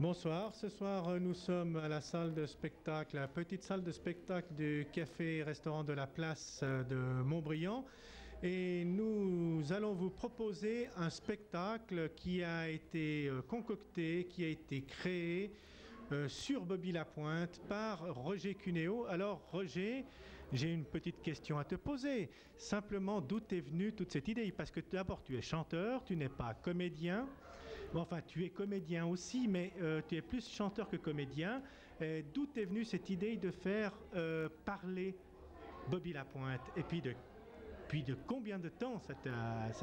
Bonsoir, ce soir nous sommes à la salle de spectacle, la petite salle de spectacle du café-restaurant de la place de Montbriand et nous allons vous proposer un spectacle qui a été concocté, qui a été créé sur Bobby Lapointe par Roger Cuneo. Alors Roger, j'ai une petite question à te poser. Simplement, d'où t'est venue toute cette idée? Parce que d'abord, tu es chanteur, tu n'es pas comédien. Bon, enfin, tu es comédien aussi, mais tu es plus chanteur que comédien. D'où t'est venue cette idée de faire parler Bobby Lapointe? Et puis de combien de temps ça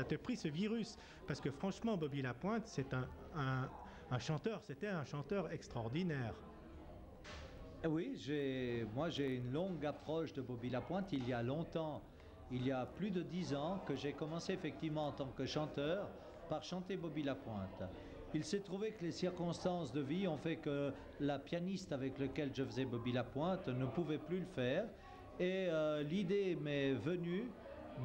t'a pris ce virus? Parce que franchement, Bobby Lapointe, c'est un chanteur, c'était un chanteur extraordinaire. Oui, moi j'ai une longue approche de Bobby Lapointe. Il y a longtemps, il y a plus de 10 ans, que j'ai commencé effectivement en tant que chanteur par chanter Bobby Lapointe. Il s'est trouvé que les circonstances de vie ont fait que la pianiste avec laquelle je faisais Bobby Lapointe ne pouvait plus le faire. Et l'idée m'est venue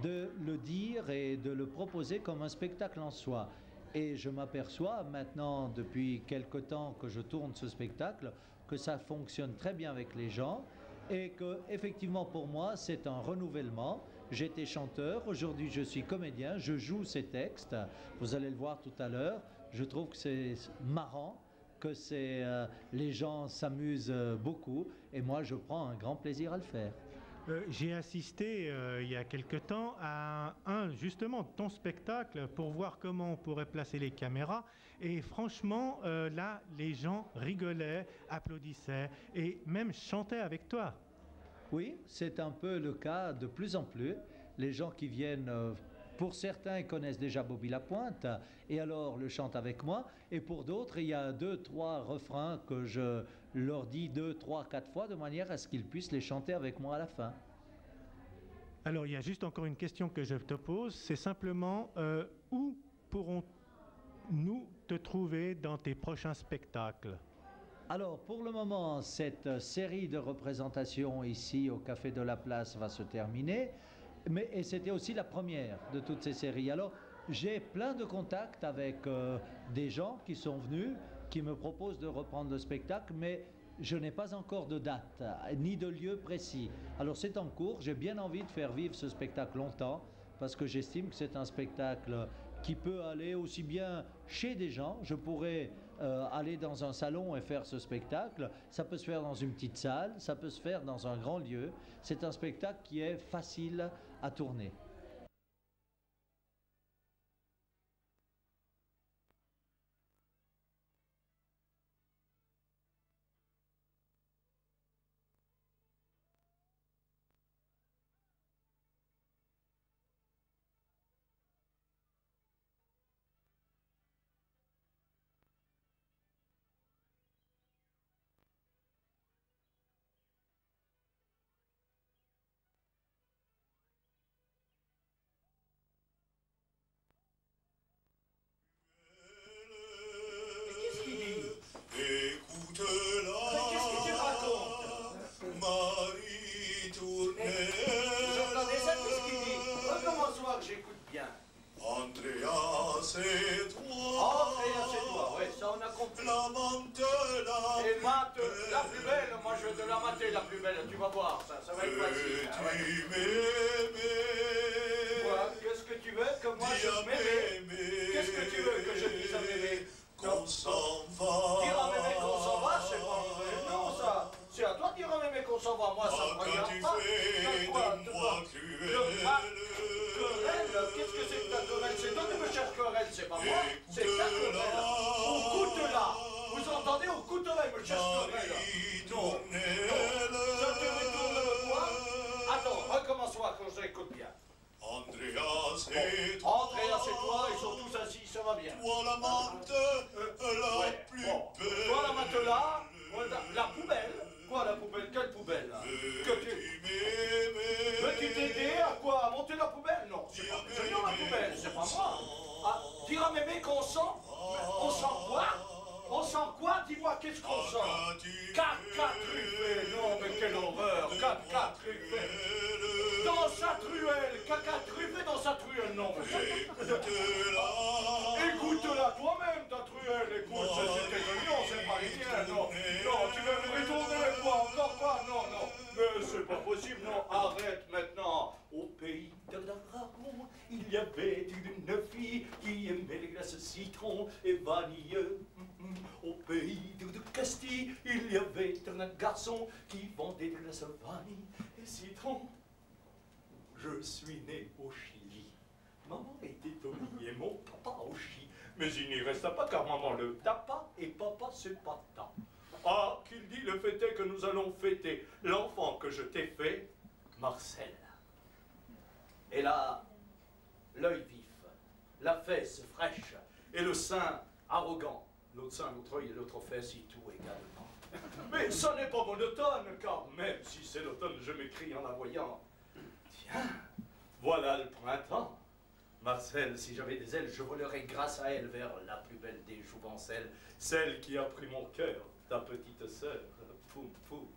de le dire et de le proposer comme un spectacle en soi. Et je m'aperçois maintenant, depuis quelque temps que je tourne ce spectacle, que ça fonctionne très bien avec les gens et que, effectivement, pour moi, c'est un renouvellement. J'étais chanteur, aujourd'hui je suis comédien, je joue ces textes, vous allez le voir tout à l'heure. Je trouve que c'est marrant, que les gens s'amusent beaucoup et moi je prends un grand plaisir à le faire. J'ai assisté il y a quelque temps à justement ton spectacle pour voir comment on pourrait placer les caméras et franchement là les gens rigolaient, applaudissaient et même chantaient avec toi. Oui, c'est un peu le cas de plus en plus. Les gens qui viennent, pour certains, ils connaissent déjà Bobby Lapointe et alors le chantent avec moi. Et pour d'autres, il y a 2, 3 refrains que je leur dis 2, 3, 4 fois de manière à ce qu'ils puissent les chanter avec moi à la fin. Alors il y a juste encore une question que je te pose, c'est simplement où pourrons-nous te trouver dans tes prochains spectacles? Alors, pour le moment, cette série de représentations ici au Café de la Place va se terminer, et c'était aussi la première de toutes ces séries. Alors, j'ai plein de contacts avec des gens qui sont venus, qui me proposent de reprendre le spectacle, mais je n'ai pas encore de date, ni de lieu précis. Alors, c'est en cours, j'ai bien envie de faire vivre ce spectacle longtemps, parce que j'estime que c'est un spectacle qui peut aller aussi bien chez des gens. Je pourrais aller dans un salon et faire ce spectacle. Ça peut se faire dans une petite salle, ça peut se faire dans un grand lieu. C'est un spectacle qui est facile à tourner. C'est toi. Andrea, c'est toi, ouais, ça on a compris. Et mate, la plus belle, moi je vais te la mater, la plus belle, tu vas voir, ça va être facile. Ah, ouais. Quoi, qu'est-ce que tu veux que moi je m'aimais? Qu'est-ce que tu veux que je dise à mémé? Qu'on s'en va. Dire à mémé qu'on s'en va, c'est pas vrai. Non, ça, c'est à toi de dire à mémé qu'on s'en va, moi ça me regarde pas. Qu'est-ce que c'est que ta querelle? C'est toi qui me cherches querelle, c'est pas moi, c'est ta querelle. On coûte là. Vous entendez, on coûte là, il me cherche querelle. Non, ça te retourne le poing. Attends, recommence-moi quand je l'écoute bien. Andrea, c'est toi. Andrea, c'est toi, ils sont tous assis, ça va bien. Toi la mante, la plus belle. Toi la matelas, la poubelle. Quoi la poubelle? Quelle poubelle? Veux-tu t'aider à quoi? À monter la poubelle? Non, c'est pas mignon la poubelle, c'est pas moi. Ah, dire à mémé qu'on sent? On sent quoi? On sent quoi? Dis-moi, qu'est-ce qu'on sent? Caca truffé! Non, mais quelle horreur! Caca truffé! Dans sa truelle! Caca truffé dans sa truelle! Non, mais écoute-la toi-même, ta truelle! Écoute, c'était mignon, c'est pas rigolo! y avait une fille qui aimait les glaces citron et vanille. Au pays de Castille, il y avait un garçon qui vendait des glaces vanille et citron. Je suis né au Chili. Maman était au lit et mon papa au Chili. Mais il n'y resta pas car maman le tapa et papa c'est pata. Ah, qu'il dit, le fait est que nous allons fêter l'enfant que je t'ai fait, Marcel. Et là, l'œil vif, la fesse fraîche et le sein arrogant. L'autre sein, l'autre œil et l'autre fesse y tout également. Mais ça n'est pas monotone, car même si c'est l'automne, je m'écris en la voyant. Tiens, voilà le printemps. Marcel, si j'avais des ailes, je volerais grâce à elle vers la plus belle des jouvencelles, celle qui a pris mon cœur, ta petite sœur. Poum, poum.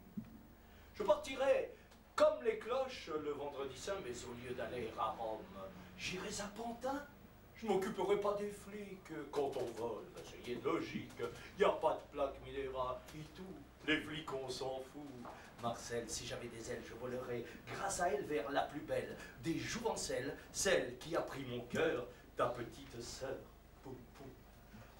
Je partirai comme les cloches le vendredi saint, mais au lieu d'aller à Rome, j'irai à Pantin. Je m'occuperai pas des flics quand on vole, c'est logique. Y a pas de plaque Milera et tout. Les flics, on s'en fout. Marcel, si j'avais des ailes, je volerais grâce à elle vers la plus belle des jouvencelles, celle qui a pris mon cœur, ta petite sœur. Poum, poum.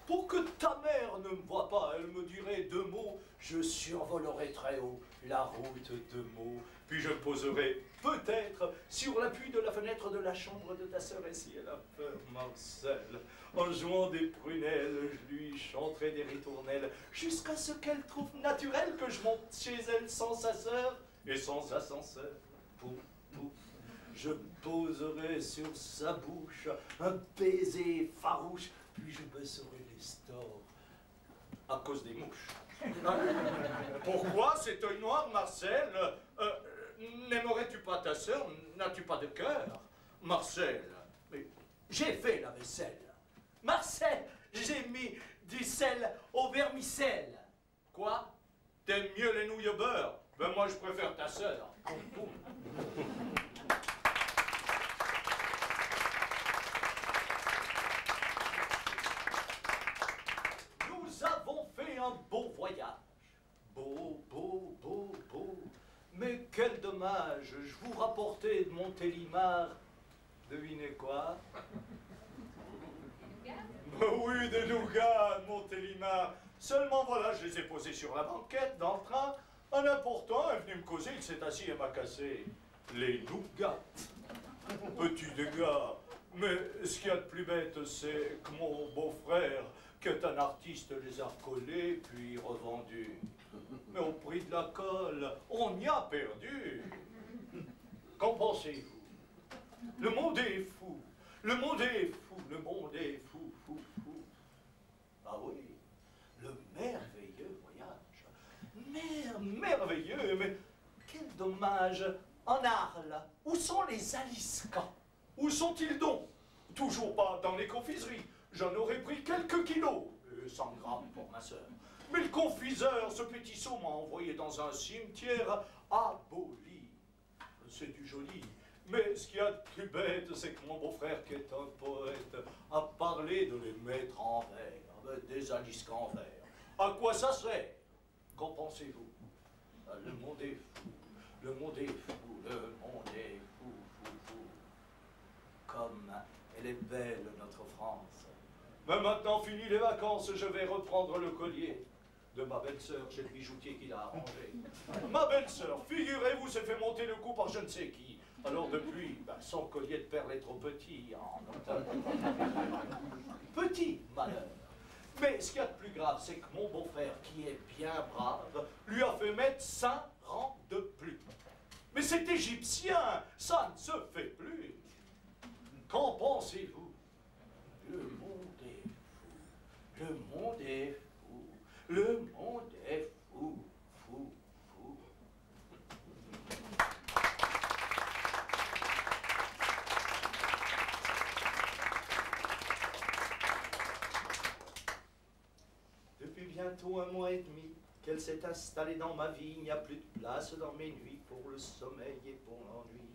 Pour que ta mère ne me voie pas, elle me dirait deux mots, je survolerai très haut la route de Meaux, puis je me poserai peut-être sur l'appui de la fenêtre de la chambre de ta sœur, et si elle a peur, Marcel, en jouant des prunelles, je lui chanterai des ritournelles, jusqu'à ce qu'elle trouve naturel que je monte chez elle sans sa sœur et sans ascenseur. Pouf, pouf. Je poserai sur sa bouche un baiser farouche, puis je baisserai les stores à cause des mouches. Pourquoi cet œil noir, Marcel? N'aimerais-tu pas ta sœur? N'as-tu pas de cœur? Marcel, mais j'ai fait la vaisselle. Marcel, j'ai mis du sel au vermicelle. Quoi? T'aimes mieux les nouilles au beurre? Ben moi je préfère ta sœur. Nous avons fait un beau voyage. Beau, beau, beau, beau. Mais quel dommage, je vous rapportais de Montélimar. Devinez quoi? Oui, des nougats, Montélimar. Seulement voilà, je les ai posés sur la banquette dans le train. Un important est venu me causer, il s'est assis et m'a cassé les nougats. Petit dégât. Mais ce qu'il y a de plus bête, c'est que mon beau-frère, qui est un artiste, les a collés puis revendus. Mais au prix de la colle, on y a perdu. Qu'en pensez-vous? Le monde est fou. Le monde est fou. Le monde est fou, fou, fou. Ah oui, le merveilleux voyage. Merveilleux, mais quel dommage. En Arles, où sont les aliscas? Où sont-ils donc? Toujours pas dans les confiseries. J'en aurais pris quelques kilos. 100 grammes pour ma sœur. Mais le confiseur, ce petit sot, m'a envoyé dans un cimetière aboli. C'est du joli. Mais ce qu'il y a de plus bête, c'est que mon beau-frère, qui est un poète, a parlé de les mettre en verre, des aliscas en verre. À quoi ça sert? Qu'en pensez-vous? Le monde est fou, le monde est fou, le monde est fou, fou, fou. Comme elle est belle, notre France. Mais maintenant, fini les vacances, je vais reprendre le collier de ma belle-sœur chez le bijoutier qui l'a arrangé. Ma belle-sœur, figurez-vous, s'est fait monter le coup par je ne sais qui. Alors depuis, son collier de perles est trop petit en automne. Petit malheur. Mais ce qu'il y a de plus grave, c'est que mon beau-frère, qui est bien brave, lui a fait mettre 5 rangs de plus. Mais c'est égyptien, ça ne se fait plus. Qu'en pensez-vous? Le monde est fou, le monde est fou, le monde est fou, fou, fou. Depuis bientôt 1 mois et demi qu'elle s'est installée dans ma vie, il n'y a plus de place dans mes nuits pour le sommeil et pour l'ennui.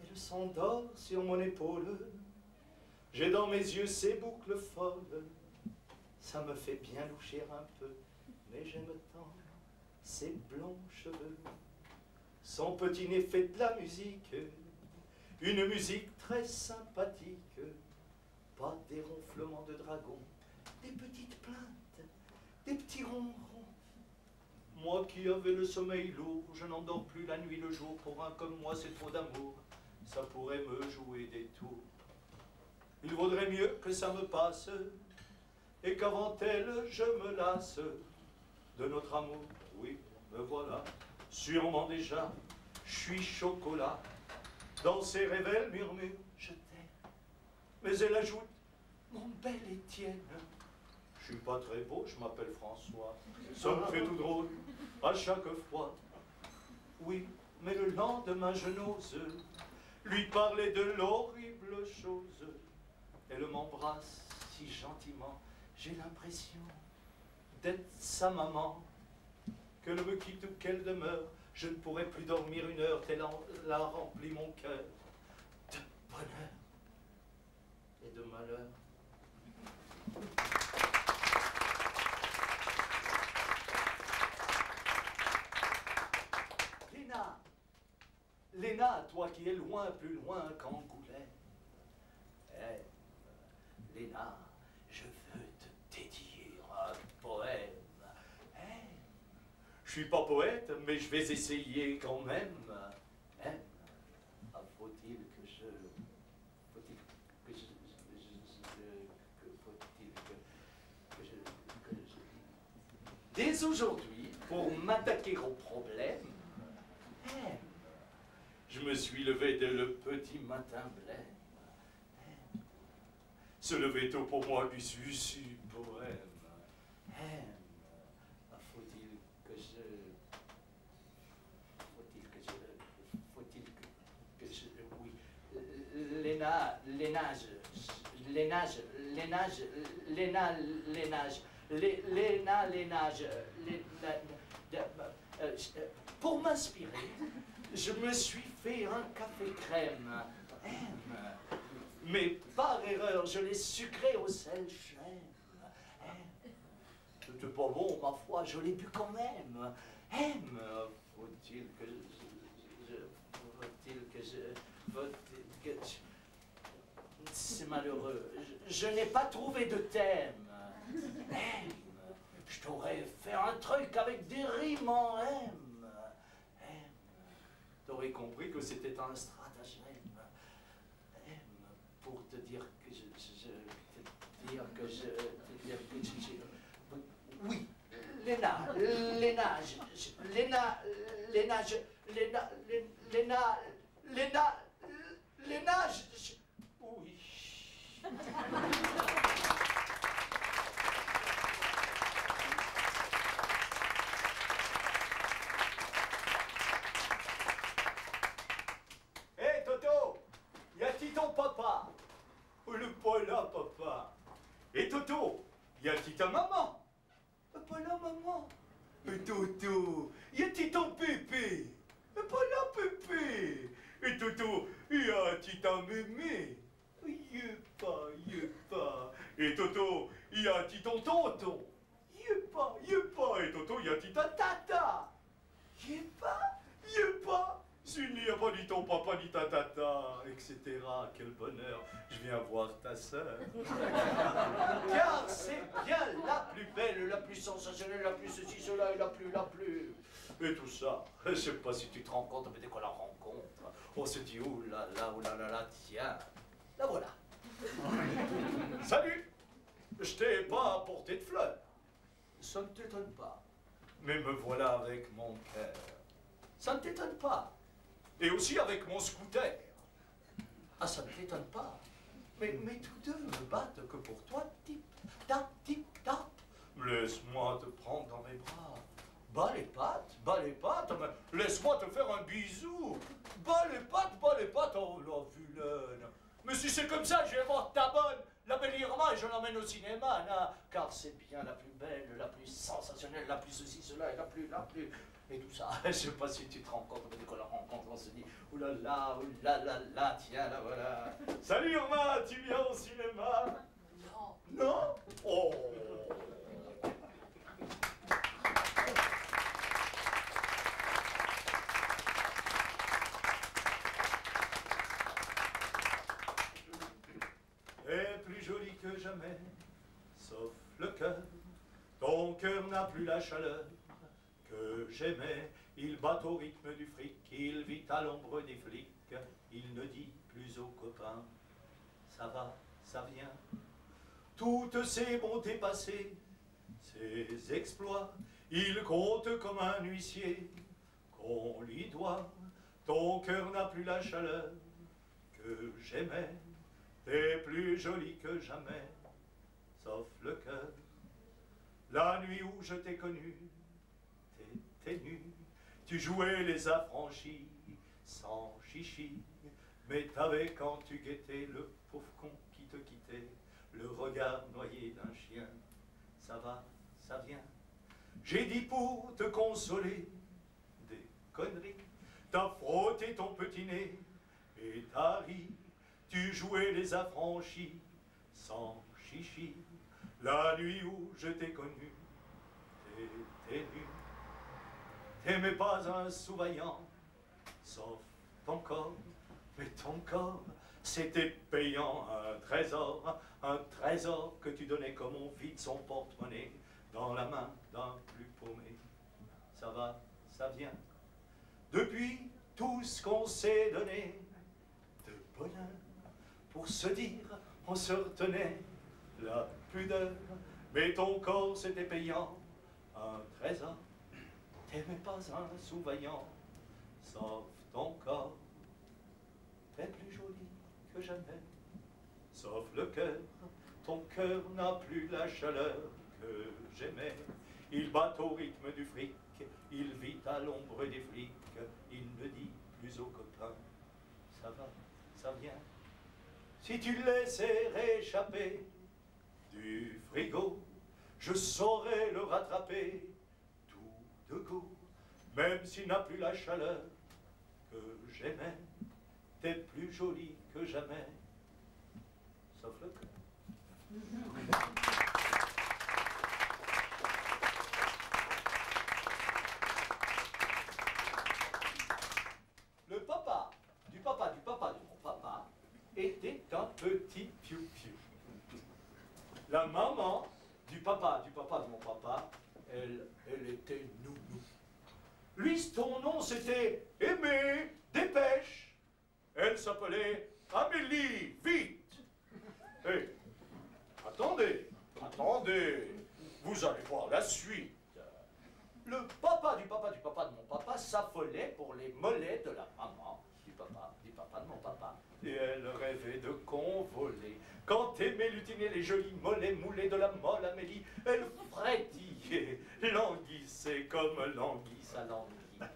Elle s'endort sur mon épaule, j'ai dans mes yeux ses boucles folles, ça me fait bien loucher un peu, mais j'aime tant ses blonds cheveux. Son petit nez fait de la musique, Une musique très sympathique, pas des ronflements de dragons, des petites plaintes, des petits ronrons. Moi qui avais le sommeil lourd, je n'endors plus la nuit le jour. Pour un comme moi, c'est trop d'amour, ça pourrait me jouer des tours. Il vaudrait mieux que ça me passe, et qu'avant elle, je me lasse de notre amour. Oui, me voilà, sûrement déjà, je suis chocolat. Dans ses rêves, elle murmure, je t'aime. Mais elle ajoute, mon bel Étienne. Je suis pas très beau, je m'appelle François. Ça me fait tout drôle, à chaque fois. Oui, mais le lendemain, je n'ose lui parler de l'horrible chose. Elle m'embrasse si gentiment, j'ai l'impression d'être sa maman. Qu'elle me quitte ou qu'elle demeure, je ne pourrai plus dormir une heure, tel elle a rempli mon cœur de bonheur et de malheur. Léna, Léna, toi qui es loin, plus loin qu'Angoulême. Léna, je veux te dédier un poème. Je suis pas poète, mais je vais essayer quand même. Faut-il que je... Dès aujourd'hui, pour m'attaquer au problème, je me suis levé dès le petit matin blême. Se lever tôt pour moi du suicide poème. Faut-il que je... Oui. Léna, pour m'inspirer, je me suis fait un café crème. Mais par erreur, je l'ai sucré au sel chêne. C'était pas bon, ma foi, je l'ai bu quand même. Faut-il que je... C'est malheureux. Je n'ai pas trouvé de thème. Je t'aurais fait un truc avec des rimes en M. T'aurais compris que c'était un stratagème. Pour te dire que oui, Léna, oui. Hé, Toto, y a-t-il ton papa? Le pas là, papa. Et Toto, y a-t-il ta maman? Pas là, maman. Et Toto, y a-t-il ton pépé? Pas là, pépé. Et Toto, y a-t-il ta mémé? Y'a pas. Et Toto, y a-t-il ton tonton? Y'a pas. Et Toto, y a-t-il ta tata? Y'a pas. S'il n'y a pas ni ton papa, ni ta tata, etc. Quel bonheur, je viens voir ta sœur. Car c'est bien la plus belle, la plus sensationnelle, la plus ceci, cela, et la plus... Et tout ça, je sais pas si tu te rends compte, mais dès qu'on la rencontre, on se dit, oh là là, tiens, la voilà. Salut, je t'ai pas apporté de fleurs. Ça ne t'étonne pas. Mais me voilà avec mon cœur. Ça ne t'étonne pas. Et aussi avec mon scooter. Ah, ça ne t'étonne pas. Mais tous deux ne battent que pour toi, tip-tap, tip-tap. Laisse-moi te prendre dans mes bras. Bas les pattes, mais laisse-moi te faire un bisou. Bas les pattes, oh la vilaine. Mais si c'est comme ça, j'invente ta bonne, la belle Irma, et je l'emmène au cinéma, là, car c'est bien la plus belle, la plus sensationnelle, la plus ceci, cela, et la plus... Et tout ça, je sais pas si tu te rends compte, mais dès qu'on la rencontre, on se dit, oulala, tiens, là, voilà. Salut Irma, tu viens au cinéma? Non. Non? Oh. jamais, sauf le cœur. Ton cœur n'a plus la chaleur que j'aimais. Il bat au rythme du fric, il vit à l'ombre des flics. Il ne dit plus aux copains, ça va, ça vient. Toutes ses bontés passées, ses exploits, il compte comme un huissier qu'on lui doit. Ton cœur n'a plus la chaleur que j'aimais. T'es plus jolie que jamais, sauf le cœur. La nuit où je t'ai connu, t'étais nue. Tu jouais les affranchis, sans chichi. Mais t'avais quand tu guettais le pauvre con qui te quittait, le regard noyé d'un chien. Ça va, ça vient. J'ai dit pour te consoler des conneries. T'as frotté ton petit nez et t'as ri. Tu jouais les affranchis sans chichi. La nuit où je t'ai connu, t'étais nu. T'aimais pas un sous-vaillant, sauf ton corps. Mais ton corps, c'était payant, un trésor que tu donnais comme on vide son porte-monnaie dans la main d'un plus paumé. Ça va, ça vient. Depuis tout ce qu'on s'est donné de bonheur, pour se dire, on se retenait la pudeur. Mais ton corps, c'était payant, un trésor. T'aimais pas un sous-vaillant, sauf ton corps. T'es plus jolie que jamais, sauf le cœur. Ton cœur n'a plus la chaleur que j'aimais. Il bat au rythme du fric, il vit à l'ombre des flics. Il ne dit plus aux copains, ça va, ça vient. Si tu laissais réchapper du frigo, je saurais le rattraper tout de go. Même s'il n'a plus la chaleur que j'aimais. T'es plus jolie que jamais, sauf le cœur. Le papa de mon papa était un petit piou-piou. La maman du papa de mon papa, elle était nounou. Lui, son nom, c'était Aimé Dépêche. Elle s'appelait Amélie, vite. Hé, attendez, vous allez voir la suite. Le papa du papa de mon papa s'affolait pour les mollets de la maman du papa de mon papa. Et elle rêvait de convoler. Quand Aimé lutinait les jolis mollets moulés de la molle Amélie, elle frétillait, languissait comme l'anguille à l'anguille.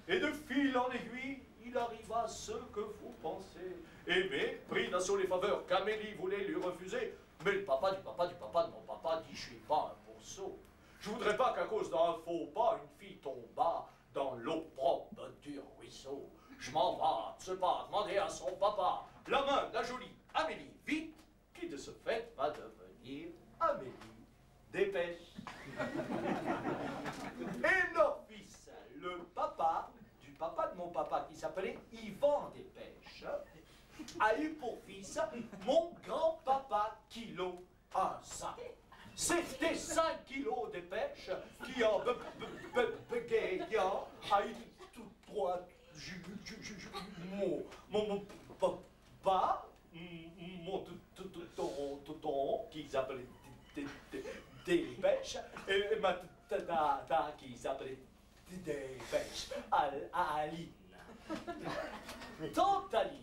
Et de fil en aiguille, il arriva ce que vous pensez. Aimé prit d'assaut les faveurs qu'Amélie voulait lui refuser. Mais le papa de mon papa dit, je suis pas un pourceau. Je voudrais pas qu'à cause d'un faux pas, une fille tombât dans l'eau propre du ruisseau. Je m'en vais, ce pas, demander à son papa la main de la jolie Amélie, vite, qui de ce fait va devenir Amélie Dépêche. Et leur fils, le papa de mon papa, qui s'appelait Yvan Dépêche, a eu pour fils mon grand-papa Kilo, un sac. C'était 5 kilos de pêche qui, en bégayant, a eu tout droit mon papa, mon tonton, qui s'appelait Dépêche, et ma tata, qui s'appelait Dépêche, Aline. Tante Aline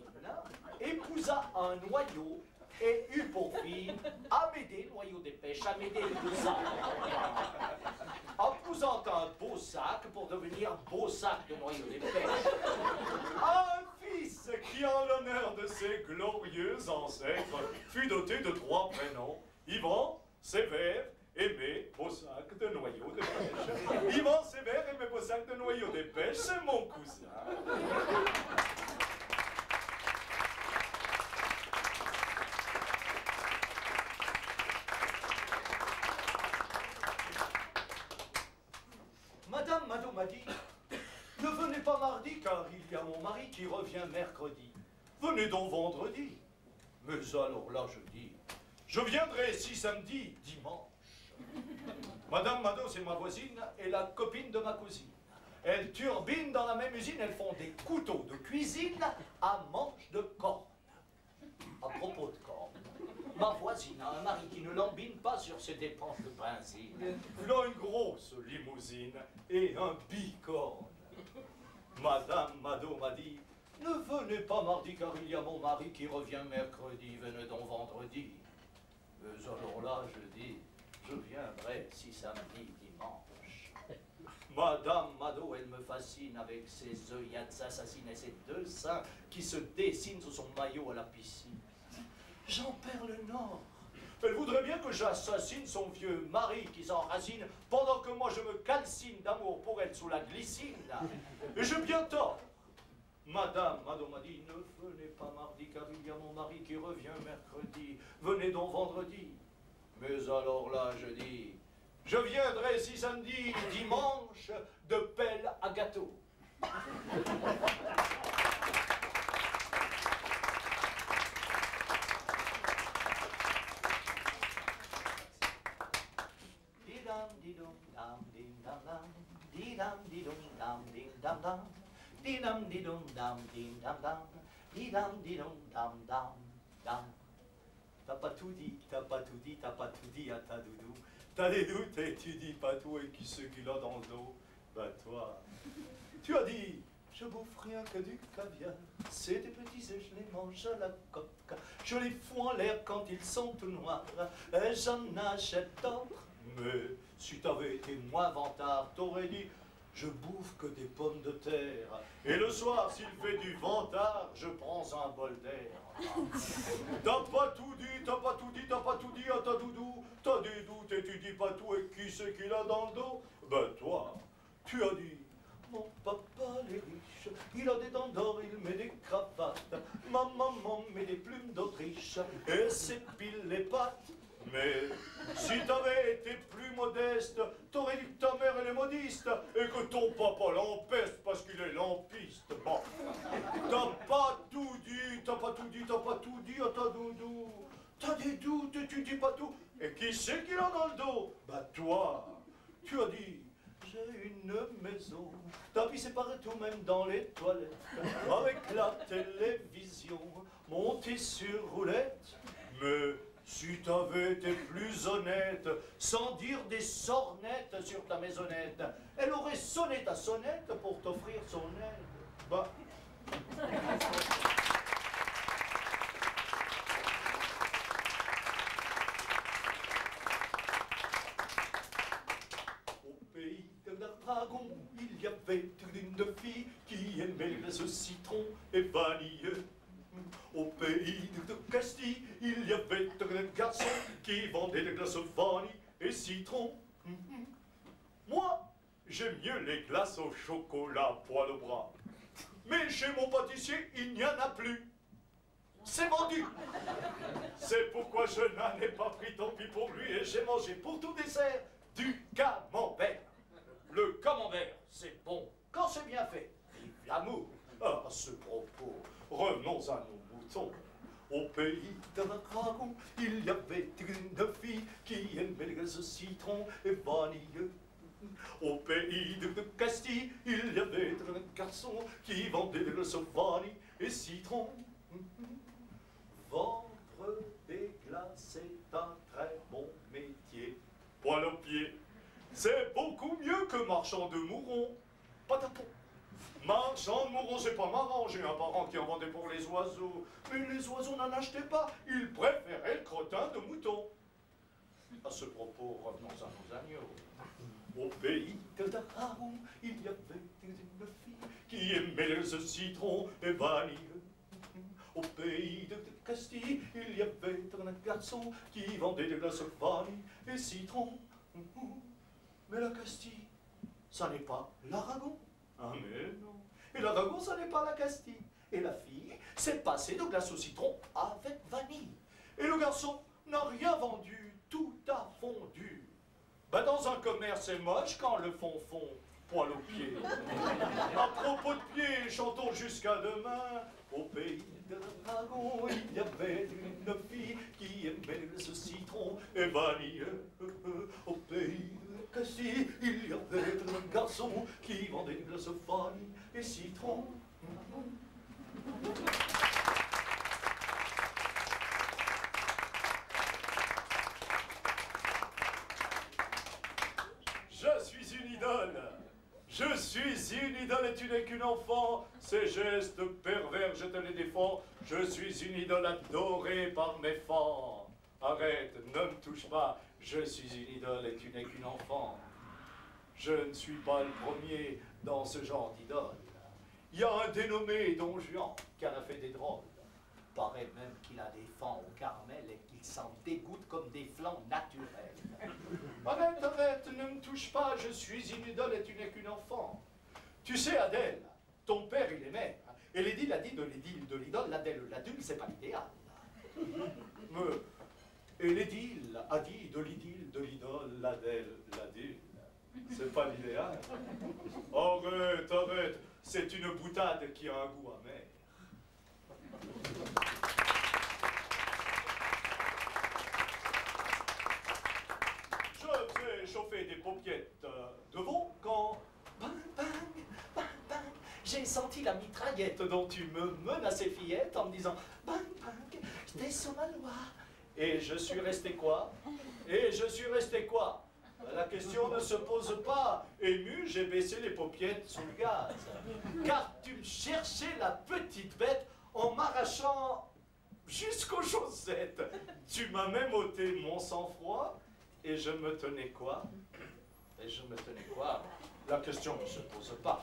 épousa un noyau et eut pour fille Amédée, noyau des pêches, Amédée le sac. En posant un beau sac pour devenir beau sac de noyau des pêches. Un fils qui, en l'honneur de ses glorieux ancêtres, fut doté de 3 prénoms: Yvan, Sévère, Aimé, beau sac de noyau des pêches. Yvan, Sévère, Aimé, beau sac de noyau des pêches, c'est mon cousin. Madame Mado m'a dit, ne venez pas mardi car il y a mon mari qui revient mercredi. Venez donc vendredi. Mais alors là je dis, Je viendrai ici samedi, dimanche. Madame Mado, c'est ma voisine et la copine de ma cousine. Elles turbinent dans la même usine, elles font des couteaux de cuisine à manche de corne. À propos de corne, ma voisine a un mari qui ne lambine pas sur ses dépenses de benzine. Elle a une grosse limousine et un bicorne. Madame Mado m'a dit, ne venez pas mardi car il y a mon mari qui revient mercredi, venez donc vendredi. Mais alors là, je dis, je viendrai si samedi, dimanche. Madame Mado, elle me fascine avec ses œillades assassines et ses deux seins qui se dessinent sous son maillot à la piscine. J'en perds le nord. Elle voudrait bien que j'assassine son vieux mari qui s'enracine pendant que moi je me calcine d'amour pour elle sous la glycine. Et j'ai bien tort. Madame Mado m'a dit, ne venez pas mardi car il y a mon mari qui revient mercredi. Venez donc vendredi. Mais alors là, je dis, je viendrai si samedi, dimanche, de pelle à gâteau. Didam didum dam dim dam dam, didam didum dam dim dam dam, didam didum dam dim dam dam, didam didum dam dam dam. T'as pas tout dit, t'as pas tout dit, t'as pas tout dit à ta doudou. T'as des doutes et tu dis pas tout et qui ce qu'il a dans le dos. Bah toi, tu as dit, je bouffe rien que du caviar. C'est des petits et je les mange à la coca. Je les fous en l'air quand ils sont tout noirs. Et j'en achète d'autres. Mais si t'avais été moins vantard, t'aurais dit, je bouffe que des pommes de terre. Et le soir, s'il fait du ventard, je prends un bol d'air. T'as pas tout dit, t'as pas tout dit, t'as pas tout dit à ta doudou. T'as des doutes et tu dis pas tout et qui c'est qu'il a dans le dos? Ben toi, tu as dit, mon papa est riche, il a des dents d'or, il met des cravates. Ma maman met des plumes d'Autriche et s'épile les pattes. Mais si t'avais été plus modeste, t'aurais dit que ta mère elle est modiste et que ton papa l'empeste parce qu'il est lampiste. Bon, t'as pas tout dit, t'as pas tout dit, t'as pas tout dit à ta doudou. T'as des doutes et tu dis pas tout. Et qui c'est qu'il a dans le dos? Bah toi, tu as dit, j'ai une maison, tapissée partout, même dans les toilettes, avec la télévision montée sur roulette. Mais si t'avais été plus honnête, sans dire des sornettes sur ta maisonnette, elle aurait sonné ta sonnette pour t'offrir son aide. Bah. Au pays de l'Aragon, il y avait une fille qui aimait le citron et vanille. Au pays de Castille, il y avait un garçon qui vendait des glaces vanille et citron. Moi, j'aime mieux les glaces au chocolat poil au bras. Mais chez mon pâtissier, il n'y en a plus. C'est vendu. C'est pourquoi je n'en ai pas pris, tant pis pour lui, et j'ai mangé pour tout dessert du camembert. Le camembert, c'est bon quand c'est bien fait. Vive l'amour. À ce propos, revenons à nos moutons. Au pays de l'Aragon, il y avait une fille qui aimait les glaces citron et vanille. Au pays de Castille, il y avait un garçon qui vendait des glaces vanille et citron. Vendre des glaces, c'est un très bon métier. Poil aux pieds, c'est beaucoup mieux que marchand de mourons. Pas d'appôt. Marchand de mourons, c'est pas marrant. J'ai un parent qui en vendait pour les oiseaux. Mais les oiseaux n'en achetaient pas. Ils préféraient le crottin de mouton. À ce propos, revenons à nos agneaux. Au pays de l'Aragon, il y avait une fille qui aimait le citron et vanille. Au pays de Castille, il y avait un garçon qui vendait des glaces vanille et citron. Mais la Castille, ça n'est pas l'Aragon. Ah mais non. Et l'Aragon, ça n'est pas la Castille. Et la fille s'est passée de glace au citron avec vanille. Et le garçon n'a rien vendu, tout a fondu. Ben dans un commerce, c'est moche quand le fond poil aux pieds. À propos de pieds, chantons jusqu'à demain. Au pays de l'Aragon, il y avait une fille qui aimait le citron garçon et vanille. Au pays de Cassis, il y avait un garçon qui vendait du glace vanille et citron. Je suis une idole. Je suis une idole et tu n'es qu'une enfant. Ces gestes pervers, je te les défends. Je suis une idole adorée par mes fans. Arrête, ne me touche pas. Je suis une idole et tu n'es qu'une enfant. Je ne suis pas le premier dans ce genre d'idole. Il y a un dénommé Don Juan qui en a fait des drôles. Paraît même qu'il a des fans au caramel et qu'il s'en dégoûte comme des flancs naturels. Arrête, arrête, ne me touche pas, je suis une idole et tu n'es qu'une enfant. Tu sais, Adèle, ton père il aimait, et l'édile a dit de l'édile de l'idole, l'Adèle, l'adulte, c'est pas l'idéal. Et l'édile a dit de l'idylle, de l'idole, l'Adèle, l'adulte, c'est pas l'idéal. Arrête, arrête, c'est une boutade qui a un goût amer. Je faisais chauffer des paupiettes de veau quand... Bang, bang, bang, bang, j'ai senti la mitraillette dont tu me menaçais fillette en me disant bang, bang, j'étais sur ma loi. Et je suis resté quoi? Et je suis resté quoi? La question ne se pose pas. Ému, j'ai baissé les paupiettes sous le gaz. Car tu me cherchais la petite bête en m'arrachant jusqu'aux chaussettes. Tu m'as même ôté mon sang-froid et je me tenais quoi? Et je me tenais quoi? La question ne se pose pas.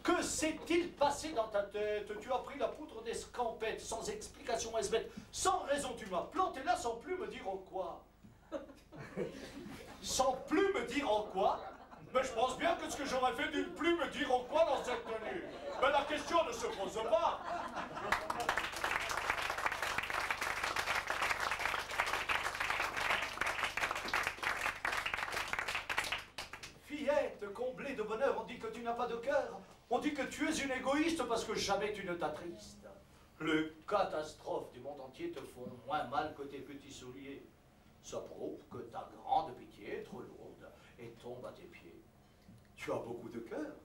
Que s'est-il passé dans ta tête? Tu as pris la poudre d'escampette sans explication esbête. Sans raison, tu m'as planté là sans plus me dire en quoi. Sans plus me dire en quoi? Mais je pense bien que ce que j'aurais fait d'une plus me dire en quoi dans cette tenue. Mais la question ne se pose pas. Fillette, comblée de bonheur, on dit que tu n'as pas de cœur. On dit que tu es une égoïste parce que jamais tu ne t'attristes. Les catastrophes du monde entier te font moins mal que tes petits souliers. Ça prouve que ta grande pitié est trop lourde et tombe à tes pieds. Tu as beaucoup de cœur.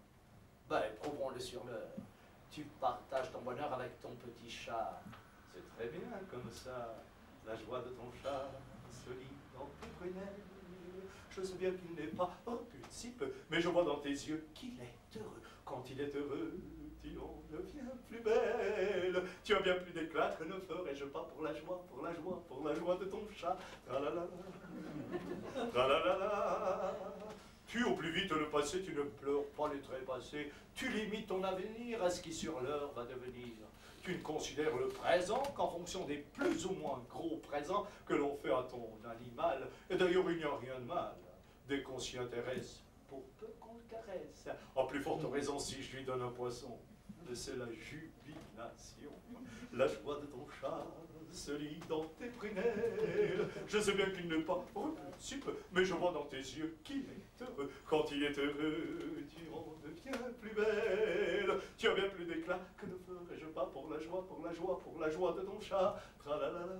Ben, prouvons-le sur l'heure. Tu partages ton bonheur avec ton petit chat. C'est très bien comme ça. La joie de ton chat se lit dans tes prunelles. Je sais bien qu'il n'est pas impulsif, mais je vois dans tes yeux qu'il est heureux. Quand il est heureux, tu en deviens plus belle. Tu as bien plus d'éclat que ne ferais-je pas pour la joie, pour la joie, pour la joie de ton chat. Tralalala, tralalala. Tu au plus vite le passé, tu ne pleures pas les trépassés. Tu limites ton avenir à ce qui sur l'heure va devenir. Tu ne considères le présent qu'en fonction des plus ou moins gros présents que l'on fait à ton animal. Et d'ailleurs, il n'y a rien de mal dès qu'on s'y intéresse, pour peu qu'on le caresse. En plus forte raison si je lui donne un poisson. C'est la jubilation. La joie de ton chat se lit dans tes prunelles. Je sais bien qu'il n'est pas repulsif, mais je vois dans tes yeux qu'il est heureux. Quand il est heureux, tu en deviens plus belle. Tu as bien plus d'éclat que ne ferais-je pas pour la joie, pour la joie, pour la joie de ton chat. Tralalala,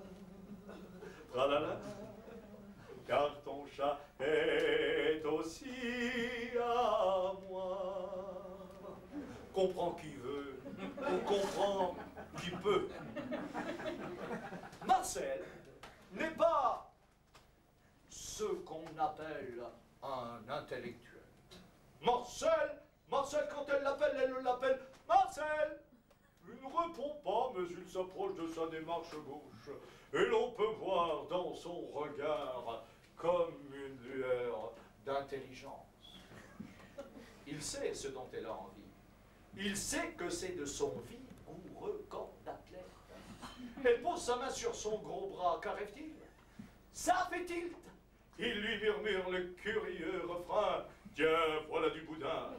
tralala. Car ton chat est aussi à moi. Comprends qui veut, on comprend qui peut. Marcel n'est pas ce qu'on appelle un intellectuel. Marcel, quand elle l'appelle Marcel. Il ne répond pas, mais il s'approche de sa démarche gauche. Et l'on peut voir dans son regard comme une lueur d'intelligence. Il sait ce dont elle a envie. Il sait que c'est de son vigoureux corps d'athlète. Elle pose sa main sur son gros bras. Qu'arrive-t-il? Ça fait tilt. Il lui murmure le curieux refrain. Tiens, voilà du boudin.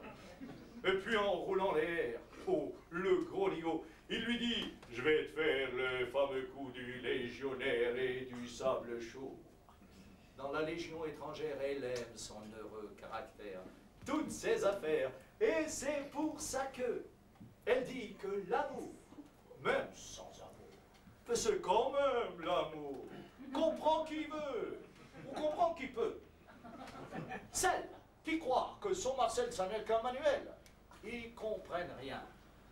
Et puis en roulant l'air, oh, le gros ligot, il lui dit, je vais te faire le fameux coup du légionnaire et du sable chaud. Dans la légion étrangère, elle aime son heureux caractère, toutes ses affaires. Et c'est pour ça que elle dit que l'amour, même sans amour, c'est quand même l'amour. Comprends comprend qui veut, ou comprend qui peut. Celles qui croient que son Marcel, ça n'est qu'un manuel, ils comprennent rien.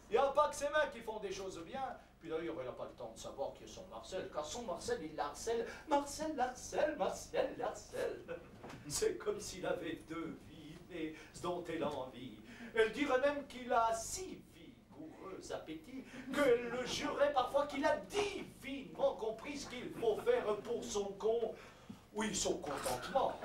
Il n'y a pas que ses mains qui font des choses bien. Puis d'ailleurs, il n'a pas le temps de savoir qui est son Marcel, car son Marcel, il l'harcèle. Marcel l'harcèle, Marcel l'harcèle. C'est comme s'il avait deux vies, mais ce dont elle a envie. Elle dirait même qu'il a si vigoureux appétit qu'elle le jurait parfois qu'il a divinement compris ce qu'il faut faire pour son con. Oui, son contentement.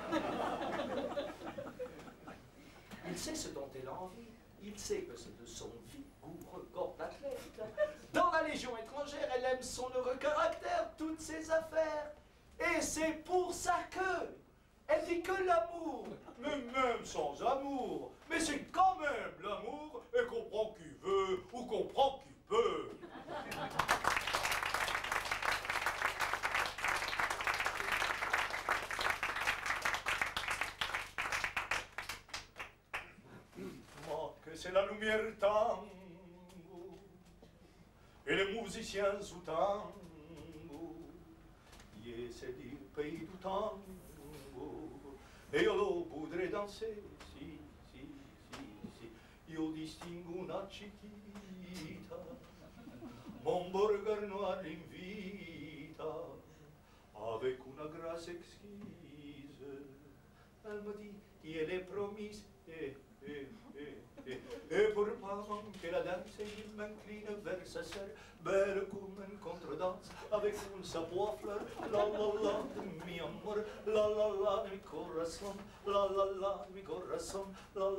Il sait ce dont elle a envie. Il sait que c'est de son vigoureux corps d'athlète. Dans la Légion étrangère, elle aime son heureux caractère, toutes ses affaires. Et c'est pour ça que elle dit que l'amour, mais même sans amour, mais c'est quand même l'amour, et comprend qui veut ou comprend qui peut. C'est la lumière tango, et les musiciens sous tango, et c'est le pays du tango, et io lo voudrais danser, si, io distingo una chiquita, mon burger noir l'invita, avec una grâce exquise, elle me dit, il est promise, et pour pas manquer la danse, il m'incline vers sa sœur, belle comme une contredanse, avec un sabot à fleurs, la de mi amor, la de mi corazón, la de mi corazón, la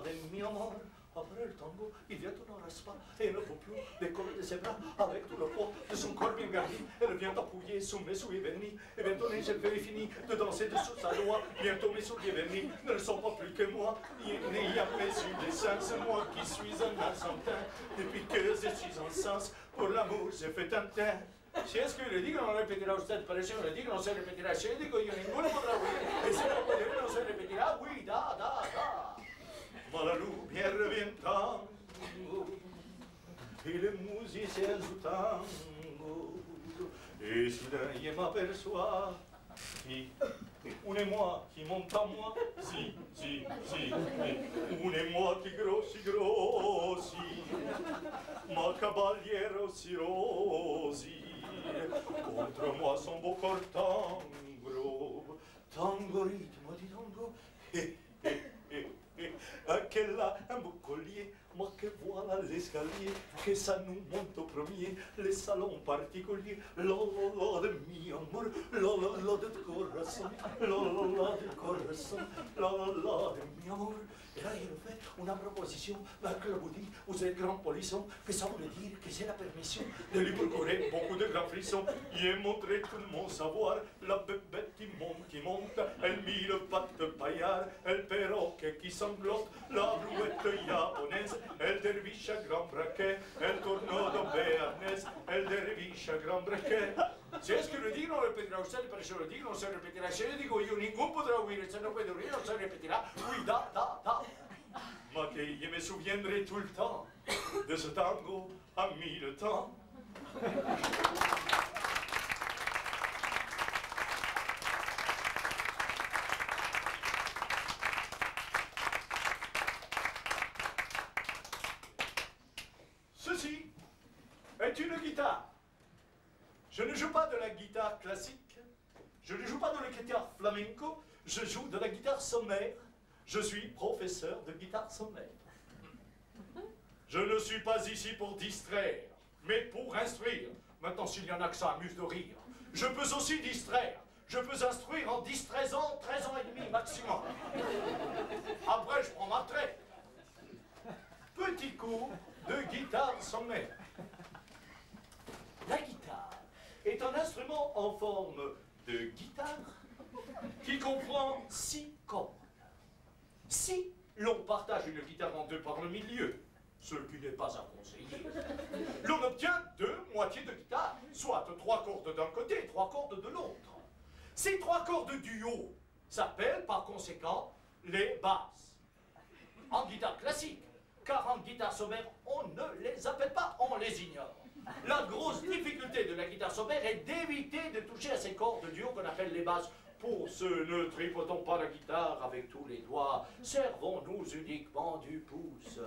de mi amor. Après le tango, il vient au nord-est et ne peut plus décoller de ses bras avec tout le poids de son corps bien garni. Elle vient appuyer sous mes souliers vernis. Et bientôt les j'ai fini de danser dessous sa loi. Bientôt mes souliers vernis ne sont pas plus que moi. Il y a mes yeux des seins, c'est moi qui suis un argentin. Depuis que je suis en sens, pour l'amour j'ai fait un teint. Si es que le digo non repetirá usted, pero si le digo no se repetirá. Si le digo yo ninguno podrá oír. Y si lo puede oír no se repetirá. Oui, da. Ma la lumière revient tango, et les musiciens jouent tango, et soudain il m'aperçoit, on est moi qui monte à moi, si, on est moi qui grossit, ma cavalière aussi rosie, contre moi son beau corps tango rythme di tango, qu'elle a un beau collier, moi que voilà l'escalier, que ça nous monte au premier, les salons particuliers, la de mi amor, la de corazón, la de corazón, la de mi amor. Et là, il fait une proposition, que vous dit, vous êtes grand polisson, que ça voulait dire que j'ai la permission de lui procurer beaucoup de grands frissons. Il a montré tout mon savoir, la bébête qui monte, elle mille pattes paillard, elle perroquet qui sanglote, la brouette japonaise, elle derviche à grand braquet, elle tornado béarnaise, elle derviche à grand braquet. Si es que lo digo, no repetirá usted, pero si lo digo, no se repetirá. Si le digo yo, ningún podrá oír, usted no puede oír, no se repetirá. Oui, da. Moi, je me souviendrai tout le temps de ce tango à mille temps. Ceci est une guitare. Je ne joue pas de la guitare classique, je ne joue pas de la guitare flamenco, je joue de la guitare sommaire. Je suis professeur de guitare sommaire. Je ne suis pas ici pour distraire, mais pour instruire. Maintenant, s'il y en a que ça amuse de rire, je peux aussi distraire. Je peux instruire en 10-13 ans, 13 ans et demi maximum. Après, je prends ma retraite. Petit cours de guitare sommaire. La guitare est un instrument en forme de guitare qui comprend 6 cordes. Si l'on partage une guitare en deux par le milieu, ce qui n'est pas à conseiller, l'on obtient 2 moitiés de guitare, soit 3 cordes d'un côté et 3 cordes de l'autre. Ces 3 cordes du haut s'appellent par conséquent les basses. En guitare classique, car en guitare sommaire, on ne les appelle pas, on les ignore. La grosse difficulté de la guitare sommaire est d'éviter de toucher à ces cordes du haut qu'on appelle les basses. Pour ce, ne tripotons pas la guitare avec tous les doigts. Servons-nous uniquement du pouce.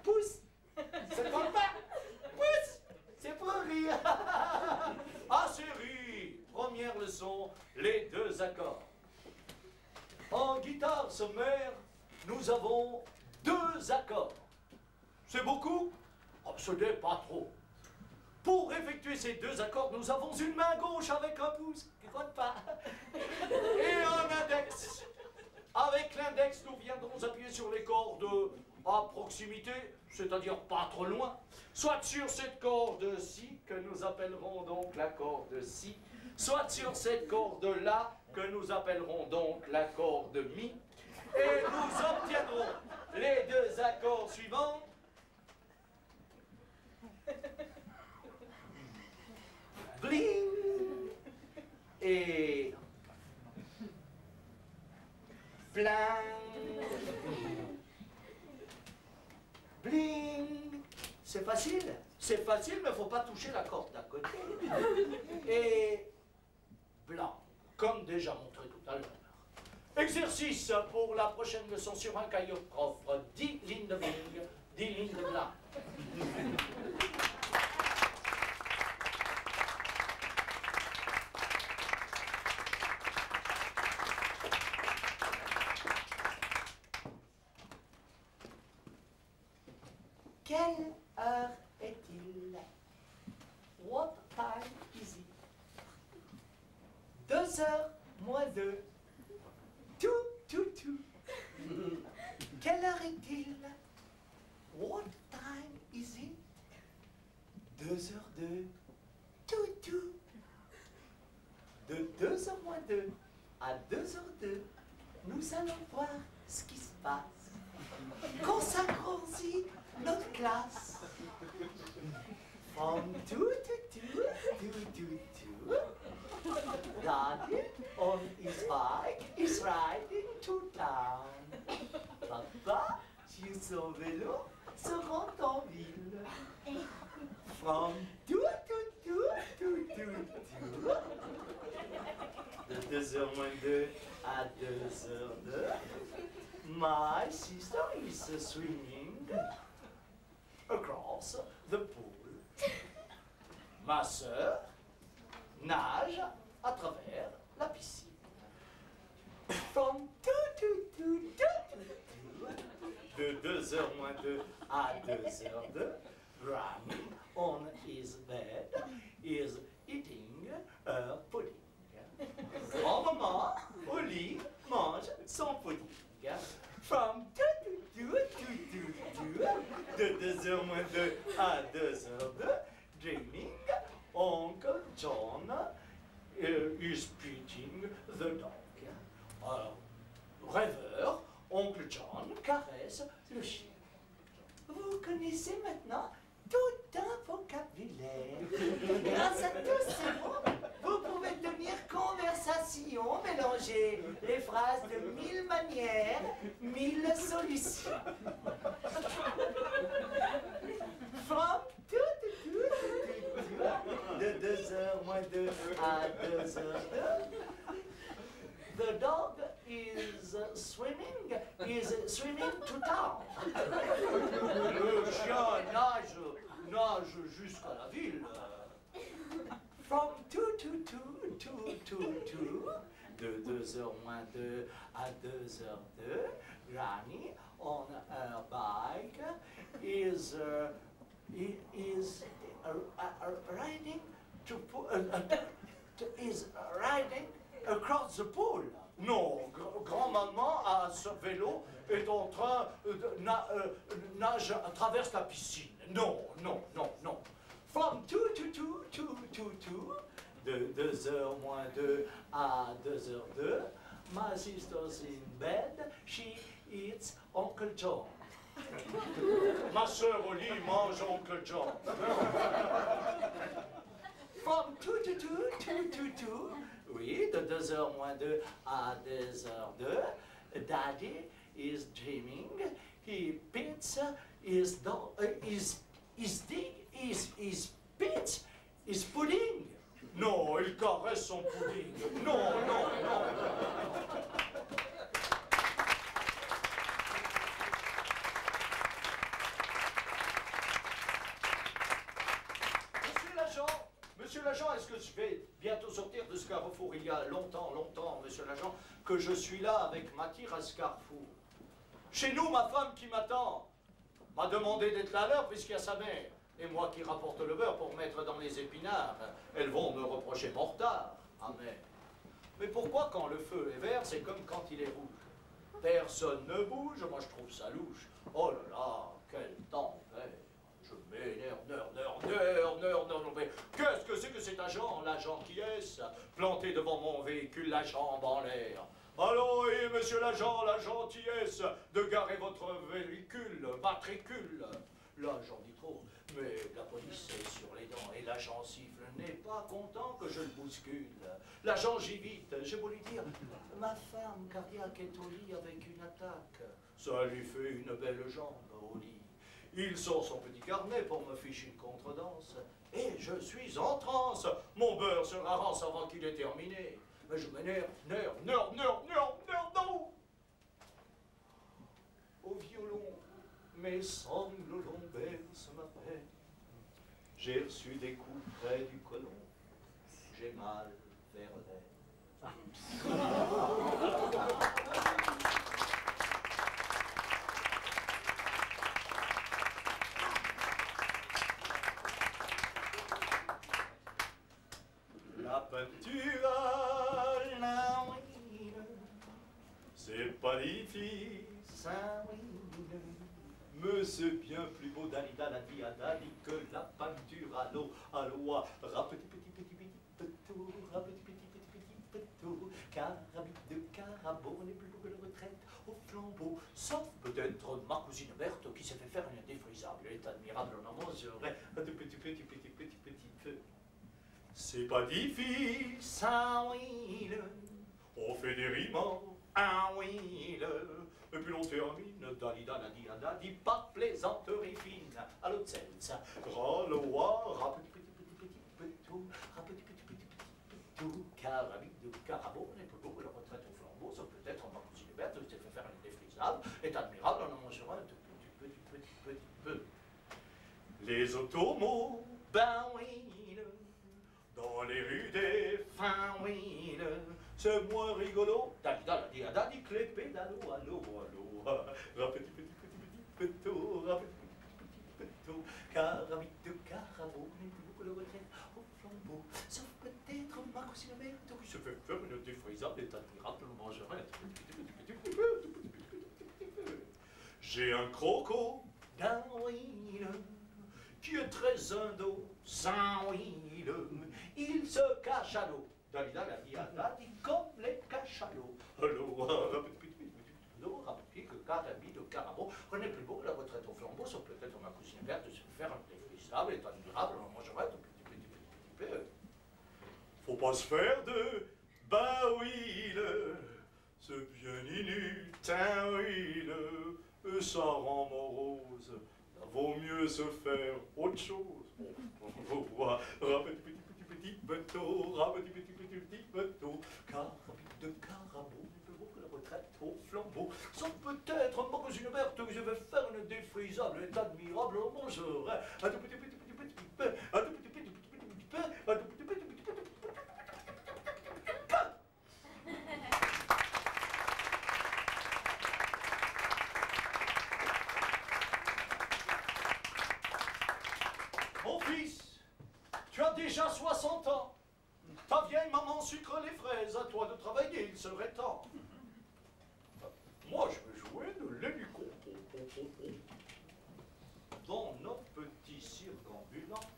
Pouce, ça ne compte pas. Pouce, c'est pour rire. Ah, c'est rire. Première leçon, les deux accords. En guitare sommaire, nous avons deux accords. C'est beaucoup? Oh, ce n'est pas trop. Pour effectuer ces deux accords, nous avons une main gauche avec un pouce, qui ne compte pas, et un index. Avec l'index, nous viendrons appuyer sur les cordes à proximité, c'est-à-dire pas trop loin, soit sur cette corde-ci, que nous appellerons donc la corde Si, soit sur cette corde-là, que nous appellerons donc la corde Mi, et nous obtiendrons les deux accords suivants. Bling et bling. Bling. C'est facile, mais il ne faut pas toucher la corde d'à côté. Et blanc, comme déjà montré tout à l'heure. Exercice pour la prochaine leçon sur un cahier propre. 10 lignes de bling, 10 lignes de blanc. Quelle heure est-il? What time is it? 2 heures moins 2. Tout. Quelle heure est-il? What time is it? 2h02. Tout. De 2 heures moins 2 à 2h02, nous allons voir ce qui se passe. Consacrons-y notre classe. From 2 to 2. Daddy on his bike is riding to town. Papa, sur son vélo, se rend en ville. From 2 to 2. De 2h moins 2 à 2h02. My sister is swimming across the pool. Ma sœur nage à travers la piscine. From 2 to 2. De 2h moins 2 à 2h02. Granny on his bed is eating a pudding. Grand-maman au lit mange son pudding. From 2 to 2. De 2h moins 2 à 2h02. Dreaming, Uncle John is beating the dog. Rêveur, Oncle John caresse le chien. Vous connaissez maintenant tout un vocabulaire. Grâce à tous ces mots, vous pouvez tenir conversation, mélanger les phrases de 1000 manières, 1000 solutions. From 2 de 2h moins 2 à 2h02. The dog is swimming to town. Le chien nage jusqu'à la ville. From 2 to 2. De 2h moins 2 à 2h02. Granny on her bike is riding across the pool. Non, grand-maman à ce vélo est en train nage traverse la piscine. Non. From 2 to 2. De 2h moins 2 à 2h02. My sister's in bed. She eats Uncle John. Ma sœur au lit mange Oncle John. From 2 to 2. Oui, de 2h moins 2 à 2h02. Daddy is dreaming. He pits his dog. Pete is pudding. Non, il caresse son pudding. Non, non, non. Monsieur l'agent, est-ce que je vais bientôt sortir de ce carrefour? Il y a longtemps, monsieur l'agent, que je suis là avec ma tire à ce carrefour. Chez nous, ma femme qui m'attend m'a demandé d'être là à l'heure puisqu'il y a sa mère. Et moi qui rapporte le beurre pour mettre dans les épinards, elles vont me reprocher mon retard. Amen. Mais pourquoi quand le feu est vert, c'est comme quand il est rouge? Personne ne bouge, moi je trouve ça louche. Oh là là, quel temps vert. Je m'énerve, mais qu'est-ce que c'est que cet agent? L'agent qui est-ce? Planté devant mon véhicule, la jambe en l'air. Allons, et monsieur l'agent, la gentillesse de garer votre véhicule, matricule. L'agent dit trop, mais la police est sur les dents et l'agent siffle, n'est pas content que je le bouscule. L'agent j'y vite, j'ai beau lui dire, ma femme cardiaque est au lit avec une attaque. Ça lui fait une belle jambe au lit. Il sort son petit carnet pour me ficher une contredanse. Et je suis en transe. Mon beurre sera rance avant qu'il ait terminé. Mais je m'énerve, non. Au violon, mes sanglots bercent ma peine. J'ai reçu des coups près du colon. J'ai mal vers l'air. La peinture à la huile, c'est pas difficile, mais c'est bien plus beau Dalida la diadali que la peinture à l'eau, rapeti petit petou, rapeti petit petou, carabine de carabo n'est plus beau que la retraite au flambeau, sauf peut-être ma cousine Berthe qui s'est fait faire une défrisable, elle est admirable, on en mangerait un tout petit peu. C'est pas difficile, ça oui, on fait des rimes, ah oui, et puis on termine, dalida, la dit pas plaisanterie fine, à l'autre scène, ça, ralois, rapeti petit, carabine de carabo, n'est plus beau que la retraite au flambeau, sauf peut-être ma cousine Berthe qui s'est fait faire une défrisable, est admirable, on en mangera un tout petit peu. Les automos, ben oui, dans les rues des fins wheels, c'est moins rigolo. Dalida la dit que les pédalos, allô, rapeti petit peto, carabine de carabo, n'est plus beau que la retraite au flambeau, sauf peut-être ma cousine Berthe qui se fait faire une défrisable est admirable, on mangerait un petit peu. J'ai un croco d'un wheel qui est très indo, sans huile, il se cache à l'eau. Dalida la dit comme les cachalots. Allô, rapide que carabine de carabo, on est plus beau que la retraite au flambeau, sauf peut-être ma cousine Berthe de se faire un défrisable, est admirable, on mangerait tout petit peu. Faut pas se faire de baouille, c'est bien inutile, ça rend morose. Vaut mieux se faire autre chose. On voit, petit bateau, petit bateau, carabine de carabo, n'est plus beau que la retraite au flambeau. Sauf peut-être ma cousine Berthe que je vais faire une défrisable, est admirable, on mangerait un tout petit peu, un tout petit peu, un tout petit peu. Mon fils, tu as déjà 60 ans. Ta vieille maman sucre les fraises, à toi de travailler, il serait temps. Moi, je veux jouer de l'hélico. Dans nos petits cirques ambulants,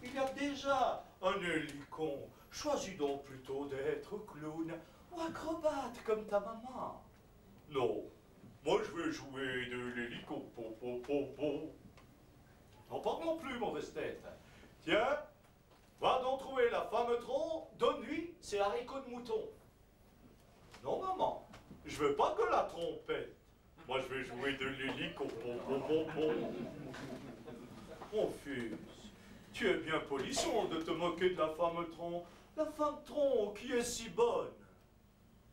il y a déjà un hélicon. Choisis donc plutôt d'être clown ou acrobate comme ta maman. Non, moi je veux jouer de l'hélico. N'en parlons plus, mauvaise tête. Tiens, va donc trouver la femme tronc, donne-lui ses haricots de mouton. Non, maman, je veux pas que la trompette. Moi, je vais jouer de l'hélico. Mon fils, Tu es bien polisson de te moquer de la femme tronc. La femme tronc qui est si bonne.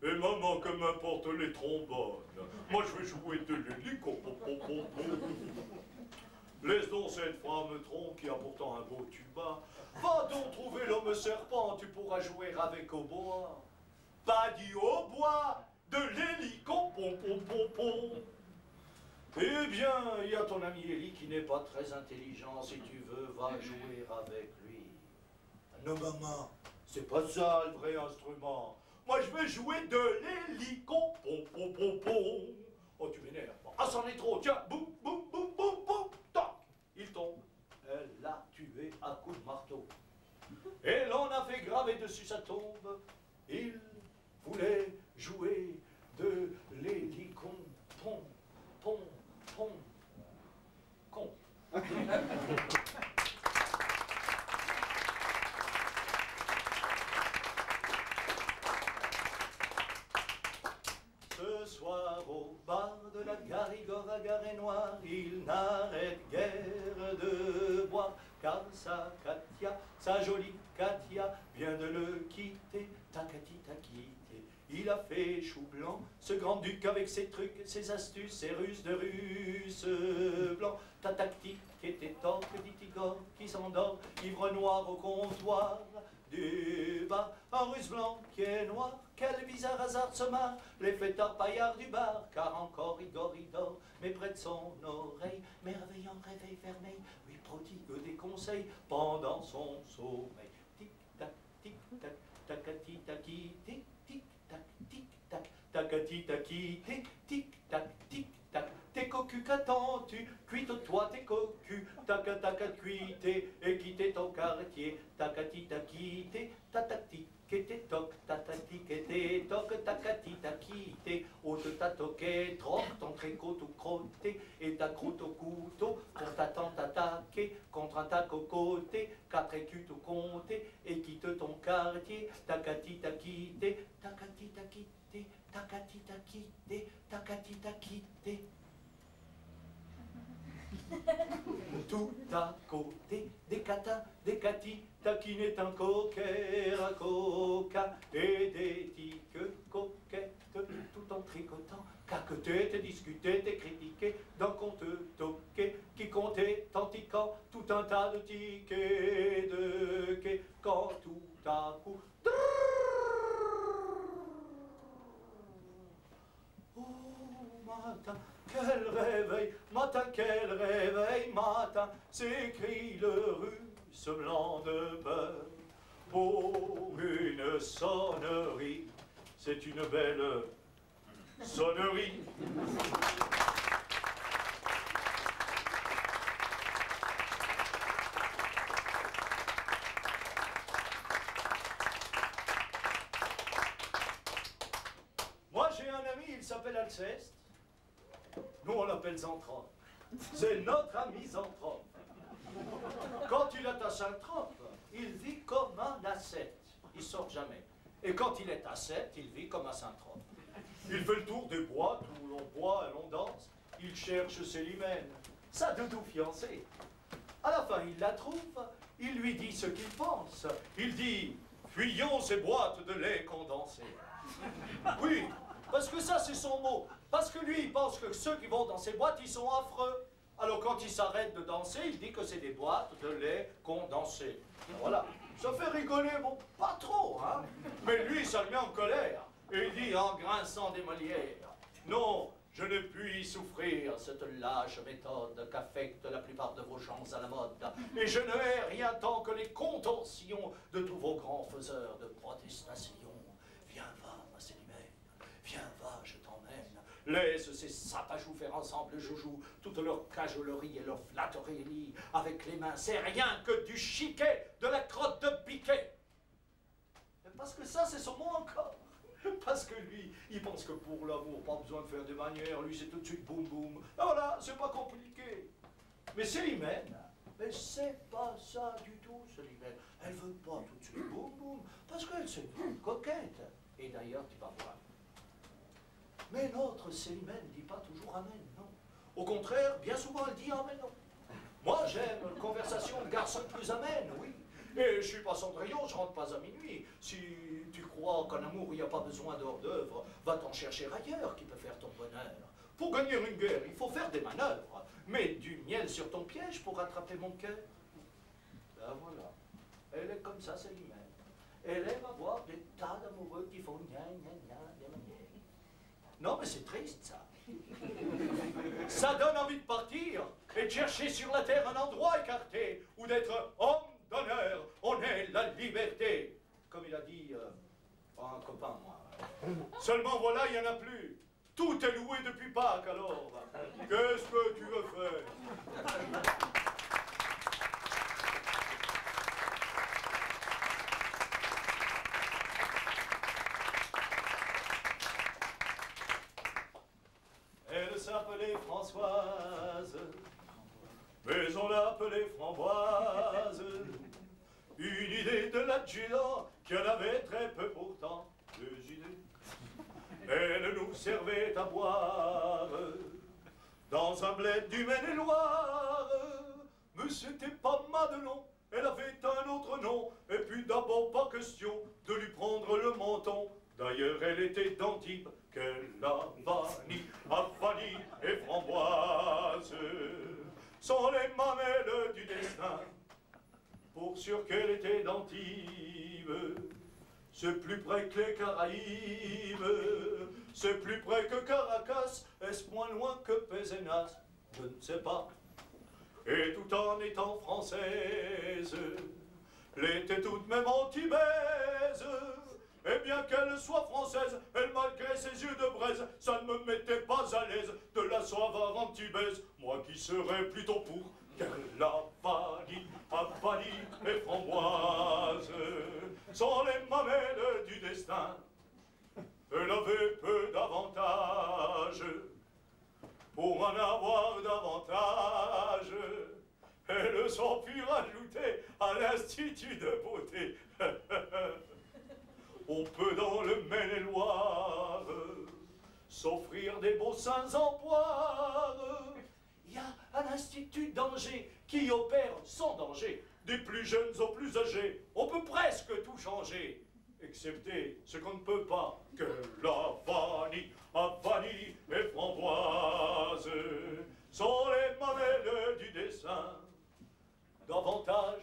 Et maman, que m'importe les trombones. Moi, je vais jouer de l'hélico. Laisse donc cette femme tronc qui a pourtant un beau tuba. Va donc trouver l'homme serpent, tu pourras jouer avec au bois. Pas du hautbois, de l'hélico. Eh bien, il y a ton ami Élie qui n'est pas très intelligent. Si tu veux, va jouer avec lui. Non, maman, c'est pas ça le vrai instrument. Moi, je veux jouer de l'hélico. Oh, tu m'énerves. Ah, c'en est trop. Tiens, boum, boum, boum, boum, boum. Tac, il tombe. Elle l'a tué à coups de marteau. Et l'on a fait graver dessus sa tombe. Il voulait jouer de l'hélicon. Pom, pom, pom, con. Ce soir au bar de la Garigore à Garé-Noir, il n'arrête guère de boire, car sa Katia, sa jolie Katia, vient de le quitter, ta Katie t'a quitté. Il a fait chou blanc, ce grand-duc avec ses trucs, ses astuces, ses ruses de russe blanc. Ta tactique était top, dit Igor, qui s'endort, ivre noir au comptoir du bar. Un russe blanc qui est noir, quel bizarre hasard se marre, les fêtards paillards du bar, car encore Igor il dort, mais près de son oreille, merveillant réveil vermeil, lui prodigue des conseils pendant son sommeil. Tic-tac, tic-tac, tacati-taki, tic-tic-tac, tic-tac, tacati-taki, tic-tac, tic-tac. T'es cocu, qu'attends-tu? Cuite-toi tes cocus, tac-tac, cuité, et quitter ton quartier, tacati-taki, tatati. Qu'était toc, tatati, qu'était toc, takati, takité, ôte ta toquette, troque ton tricot tout crotté, et ta croûte au couteau, pour ta tante attaquer, contre un tac au côté, quatre écus tout compté, et quitte ton quartier, takati, takité, takati, takité, takati, takité, takati, takité. Tout à côté, des catins, des catis, taquinait un coquet à coca, et des tiques coquettes, tout en tricotant, caquetait, et discutait, et critiquait, d'un conte toqué, qui comptait, tantiquant, tout un tas de tickets de quai, quand tout à coup, oh, matin, quel réveil, matin, s'écrie le russe blanc de peur. Oh, une sonnerie, c'est une belle sonnerie. Moi, j'ai un ami, il s'appelle Alceste. Nous, on l'appelle Xanthrope. C'est notre ami Xanthrope. Quand il est à Saint-Trope, il vit comme un ascète. Il sort jamais. Et quand il est ascète, il vit comme à Saint-Trope. Il fait le tour des boîtes où l'on boit et l'on danse. Il cherche Célimène, sa doudou fiancée. À la fin, il la trouve. Il lui dit ce qu'il pense. Il dit « Fuyons ces boîtes de lait condensé ». Oui, parce que ça, c'est son mot. Parce que lui, il pense que ceux qui vont dans ces boîtes, ils sont affreux. Alors quand il s'arrête de danser, il dit que c'est des boîtes de lait condensé. Voilà. Ça fait rigoler, bon, pas trop, hein. Mais lui, ça le met en colère. Et il dit en grinçant des Molières, « Non, je ne puis souffrir cette lâche méthode qu'affectent la plupart de vos gens à la mode. Et je ne hais rien tant que les contorsions de tous vos grands faiseurs de protestation. Viens, va, ma Célimène, viens, va, je t'emmène. Laisse ces sapajous faire ensemble joujou, toute leur cajolerie et leur flatterie, avec les mains, c'est rien que du chiquet, de la crotte de piquet. Parce que ça, c'est son mot encore. Parce que lui, il pense que pour l'amour, pas besoin de faire des manières, lui, c'est tout de suite boum boum. Et voilà, c'est pas compliqué. Mais Célimène, mais c'est pas ça du tout, Célimène. Elle veut pas tout de suite boum boum, parce qu'elle, c'est une coquette. Et d'ailleurs, tu vas voir. Mais notre Célimène ne dit pas toujours amen, non. Au contraire, bien souvent, elle dit amen, non. Moi, j'aime une conversation de garçon plus amène, oui. Et je suis pas Cendrillon, je rentre pas à minuit. Si tu crois qu'en amour, il n'y a pas besoin d'hors d'œuvre, va t'en chercher ailleurs qui peut faire ton bonheur. Pour gagner une guerre, il faut faire des manœuvres. Mets du miel sur ton piège pour attraper mon cœur. Ben voilà. Elle est comme ça, c'est lui-même. Elle aime avoir des tas d'amoureux qui font gna gna gna gna gna. Non, mais c'est triste, ça. Ça donne envie de partir et de chercher sur la terre un endroit écarté où d'être homme d'honneur, on est la liberté. Comme il a dit un copain, moi. Seulement voilà, il n'y en a plus. Tout est loué depuis Pâques, alors. Qu'est-ce que tu veux faire? Elle s'appelait Françoise, mais on l'appelait Framboise. Une idée de l'adjudant qui en avait très peu pourtant, deux idées. Elle nous servait à boire dans un bled du Maine-et-Loire. Mais c'était pas Madelon, elle avait un autre nom. Et puis d'abord pas question de lui prendre le menton. D'ailleurs elle était d'Antibes, qu'elle a banni, Fanny et Framboise. Sont les mamelles du destin, pour sûr qu'elle était d'Antibes. C'est plus près que les Caraïbes, c'est plus près que Caracas, est-ce moins loin que Pézenas? Je ne sais pas. Et tout en étant française, l'était tout de même antibaise. Et bien qu'elle soit française, elle malgré ses yeux de braise, ça ne me mettait pas à l'aise de la savoir antibaise. Moi qui serais plutôt pour qu'elle a Fanny et Framboise sont les mamelles du destin. Elle avait peu d'avantages, pour en avoir davantage, elles ont pu rajouter à l'Institut de beauté. On peut dans le Maine-et-Loire s'offrir des beaux seins en poire. Il y a un institut d'Angers qui opère sans danger, des plus jeunes aux plus âgés. On peut presque tout changer, excepté ce qu'on ne peut pas, que la Fanny et Framboise sont les mamelles du dessin. Davantage,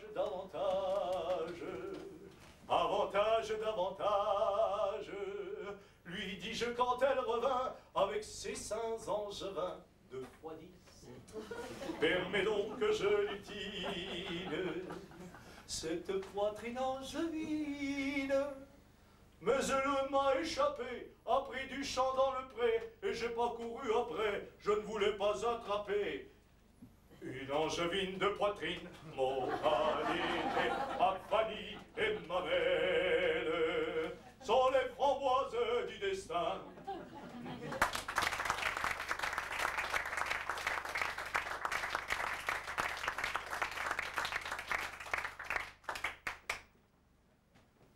lui dis-je quand elle revint avec ses seins angevins, 2 fois 10. Permets donc que je l'utile, cette poitrine angevine. Mais elle m'a échappé, a pris du champ dans le pré, et j'ai pas couru après, je ne voulais pas attraper. Une angevine de poitrine, moralité, à Fanny et mamelle, sont les framboises du destin.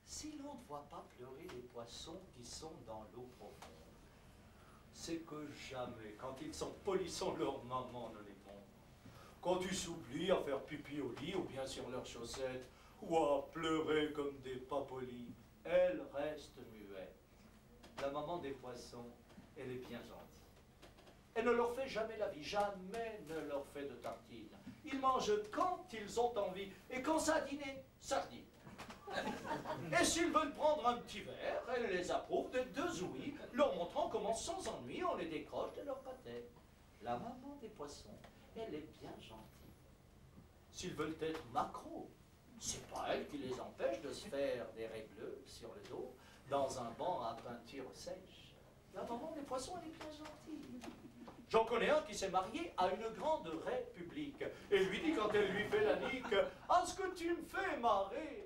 Si l'on ne voit pas pleurer les poissons qui sont dans l'eau profonde, c'est que jamais, quand ils sont polissons, leur maman ne les pond. Quand tu s'oublies à faire pipi au lit ou bien sur leurs chaussettes, ou à pleurer comme des pas polis, elles restent muettes. La maman des poissons, elle est bien gentille. Elle ne leur fait jamais la vie, jamais ne leur fait de tartines. Ils mangent quand ils ont envie, et quand ça a dîné, sardines. Et s'ils veulent prendre un petit verre, elle les approuve de 2 ouïes, leur montrant comment sans ennui on les décroche de leur pâté. La maman des poissons, elle est bien gentille. S'ils veulent être maquereaux, c'est pas elle qui les empêche de se faire des raies bleues sur le dos dans un banc à peinture sèche. La maman des poissons, elle est bien gentille. J'en connais un qui s'est marié à une grande raie publique et lui dit quand elle lui fait la nique, « Ah, ce que tu me fais marrer !»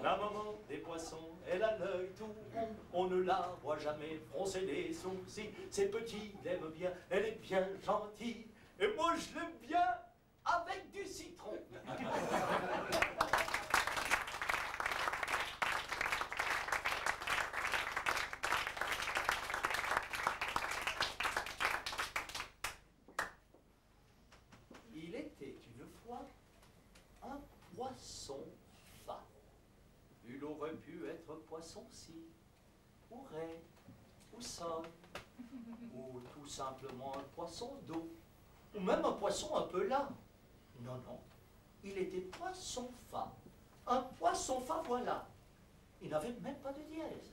La maman des poissons, elle a l'œil tout rond, on ne la voit jamais froncer les sourcils. Ses petits l'aiment bien, elle est bien gentille, et moi je l'aime bien avec du citron. Il était aurait pu être poisson-ci, ou raie, ou sole, ou tout simplement un poisson d'eau, ou même un poisson un peu là. Non, non, il était poisson-fa. Un poisson-fa, voilà. Il n'avait même pas de dièse.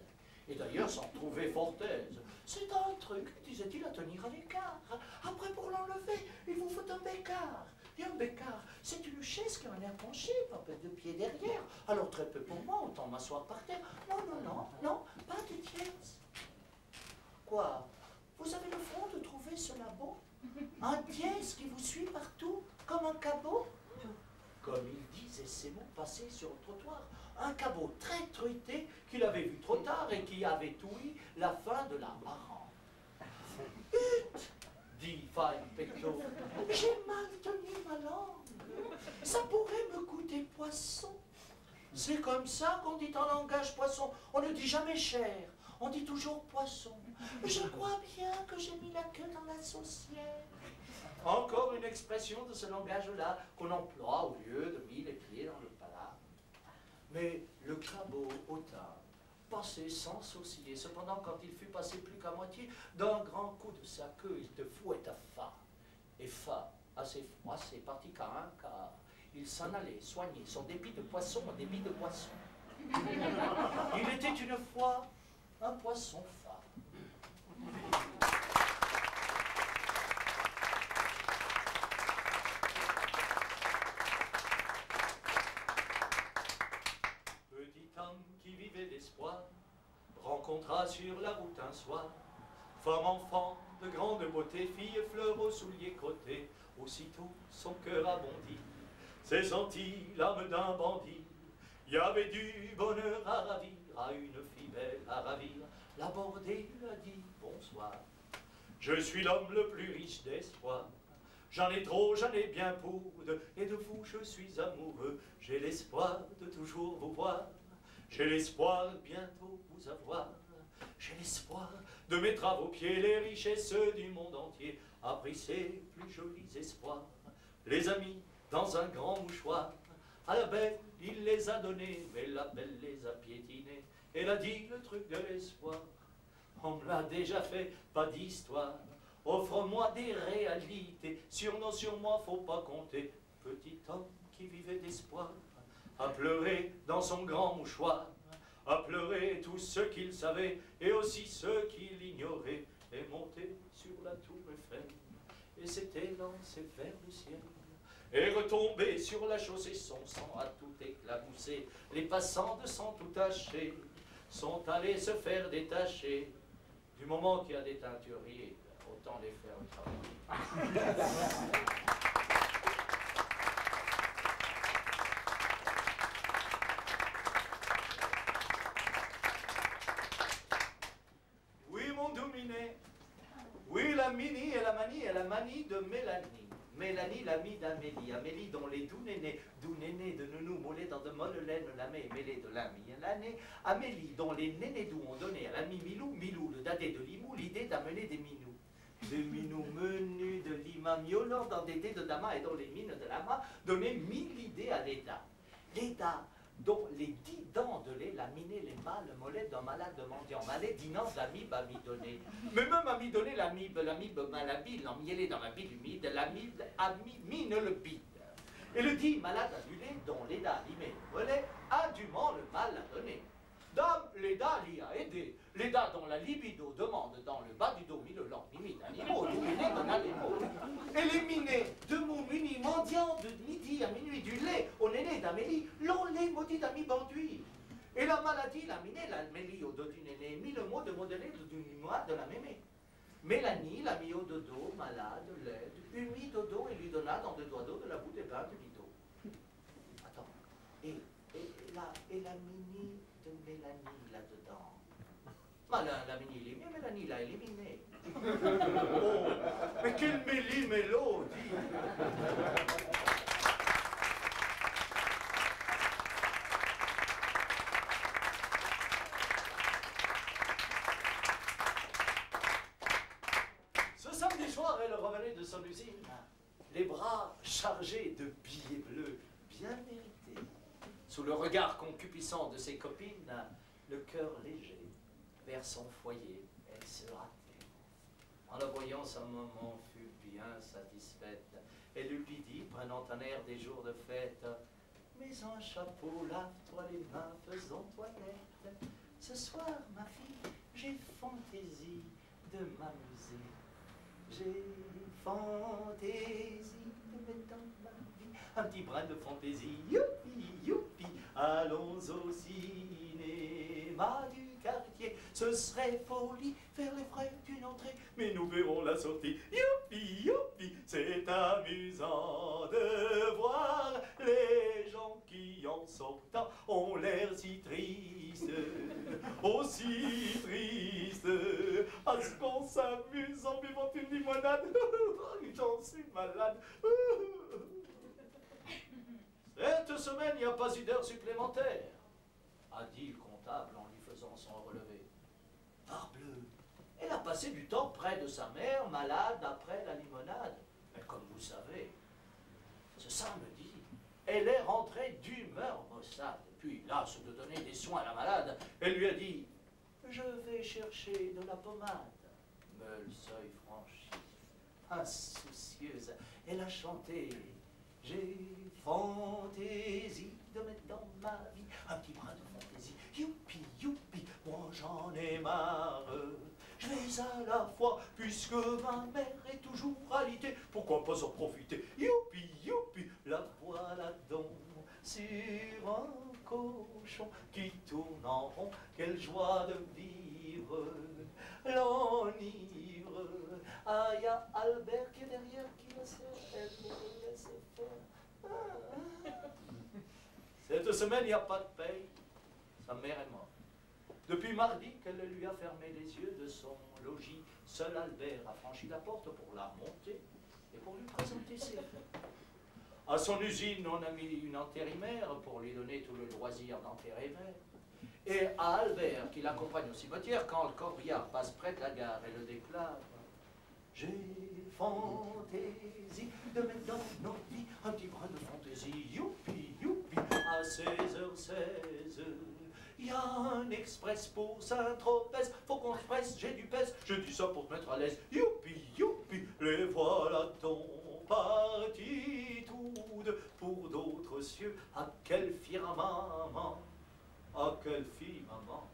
Et d'ailleurs, s'en trouvait fort aise. C'est un truc, disait-il, à tenir à l'écart. Après, pour l'enlever, il vous faut un bécard. Et un bécard, c'est une chaise qui a un air penché, pas de pied derrière. Alors, très peu pour moi, autant m'asseoir par terre. Non, non, non, non, pas de dièse. Quoi? Vous avez le front de trouver cela beau? Un dièse qui vous suit partout, comme un cabot? Comme il disait ces mots passés sur le trottoir. Un cabot très truité qu'il avait vu trop tard et qui avait ouï la fin de la marrante. Hut, dit Fine Pecto, j'ai mal tenu ma langue. Ça pourrait me coûter poisson. C'est comme ça qu'on dit en langage poisson. On ne dit jamais cher, on dit toujours poisson. Je crois bien que j'ai mis la queue dans la saucière. Encore une expression de ce langage-là qu'on emploie au lieu de mis les pieds dans le plat. Mais le cabot hautain passait sans sourciller. Cependant, quand il fut passé plus qu'à moitié, d'un grand coup de sa queue, il te fouetta fa. Et fa, assez froissé, parti qu'à un quart. Il s'en allait soigner son débit de poisson en débit de poisson. Il était une fois un poisson fa. Petit homme qui vivait d'espoir rencontra sur la route un soir femme enfant de grande beauté, fille fleur aux souliers crottés. Aussitôt son cœur a bondi, s'est senti l'âme d'un bandit. Il y avait du bonheur à ravir, à une fille belle à ravir. L'abordé lui a dit bonsoir. Je suis l'homme le plus riche d'espoir. J'en ai trop, j'en ai bien pour de, et de vous je suis amoureux. J'ai l'espoir de toujours vous voir. J'ai l'espoir de bientôt vous avoir. J'ai l'espoir de mettre à vos pieds les richesses du monde entier. Après ces plus jolis espoirs, les amis dans un grand mouchoir. À la belle, il les a donnés, mais la belle les a piétinés. Elle a dit le truc de l'espoir. On me l'a déjà fait, pas d'histoire. Offre-moi des réalités. Sur moi, faut pas compter. Petit homme qui vivait d'espoir, a pleuré dans son grand mouchoir, a pleuré tout ce qu'il savait et aussi ceux qui l'ignoraient, et monté sur la tour Eiffel et s'était lancé vers le ciel. Et retombé sur la chaussée, son sang a tout éclaboussé. Les passants de sang tout taché sont allés se faire détacher. Du moment qu'il y a des teinturiers, autant les faire travailler. Oui, mon dominé. Oui, la mini et la manie de Mélanie. Mélanie, l'amie d'Amélie, Amélie dont les doux nénés de nounou moulés dans de molles laines, l'amé mêlée de l'ami et l'année, Amélie dont les nénés doux ont donné à l'ami Milou, Milou, le dadé de Limou, l'idée d'amener des minous. Des minous menus de Lima, miaulant dans des dés de Dama et dont les mines de Lama donnaient 1000 idées à l'État. L'État dont les 10 dents de lait laminaient les mâles mollets d'un malade mendiant, malais dînant d'amibe amidonnée. Mais même amidonnée, l'amibe malhabile, emmiellée dans ma bile humide, l'amibe mine le bide. Et le dit malade adulé, dont l'Éda limé le mollet, a dûment le mal à donner. Dame, l'Éda l'y a aidé. L'Éda dont la libido demande dans le bas du dos mille langues, limite animaux, dominé donna les mots. Et les minés, de mots munis, mendiants de midi à minuit, du lait au néné d'Amélie, l'on les maudit d'amis banduits. Et la maladie, la minée, la mélie au dos du néné, mit le mot de modeler du noix de la mémé. Mélanie la mit au dodo, malade, laide, humide au dos et lui donna dans 2 doigts d'eau de la boue des bains du lido. Attends, et la mini de Mélanie là-dedans. Malin, la mini éliminée, Mélanie l'a éliminée. Oh, mais quelle méli-mélo, dis. Ce samedi soir, elle revenait de son usine, les bras chargés de billets bleus bien mérités. Sous le regard concupissant de ses collègues, copine, le cœur léger, vers son foyer, elle se hâtait. En la voyant, sa maman fut bien satisfaite. Elle lui dit, prenant un air des jours de fête, « Mets un chapeau, lave-toi les mains, faisons toilette. Ce soir, ma fille, j'ai fantaisie de m'amuser. J'ai fantaisie de mettre dans ma vie un petit brin de fantaisie. Youpi, youpi, allons au cinéma du quartier. Ce serait folie, faire les frais d'une entrée, mais nous verrons la sortie. Youpi, youpi, c'est amusant de voir les gens qui en sortant ont l'air si tristes, aussi tristes. À ce qu'on s'amuse en buvant une limonade. J'en suis malade. Cette semaine, il n'y a pas eu d'heure supplémentaire, a dit le comptable en lui faisant son relevé. Parbleu, elle a passé du temps près de sa mère, malade après la limonade. Mais comme vous savez, ce samedi, elle est rentrée d'humeur maussade. Puis, lasse de donner des soins à la malade, elle lui a dit « Je vais chercher de la pommade. » Mais le seuil franchi, insoucieuse, elle a chanté « J'ai fantaisie de mettre dans ma vie un petit brin de fantaisie. Youpi, youpi, moi j'en ai marre. Je vais à la fois, puisque ma mère est toujours alitée, pourquoi pas en profiter? Youpi, youpi, la voilà donc sur un cochon qui tourne en rond. Quelle joie de vivre, l'enivre. Ah, y a Albert qui est derrière, qui me sert, elle me laisse faire. Cette semaine, il n'y a pas de paye. Sa mère est morte. Depuis mardi qu'elle lui a fermé les yeux de son logis, seul Albert a franchi la porte pour la monter et pour lui présenter ses faits. À son usine, on a mis une intérimaire pour lui donner tout le loisir d'enterrer vert. Et à Albert, qui l'accompagne au cimetière, quand le corbillard passe près de la gare et le déclare, « J'ai fantaisie de mettre dans nos vies un petit brin de fantaisie, youpi, youpi, à 16h16. Il y a un express pour Saint-Tropez, faut qu'on se presse, j'ai du pèse, je dis ça pour te mettre à l'aise. Youpi, youpi, les voilà donc partis tous deux pour d'autres cieux. À quelle firmament, à quelle fille maman.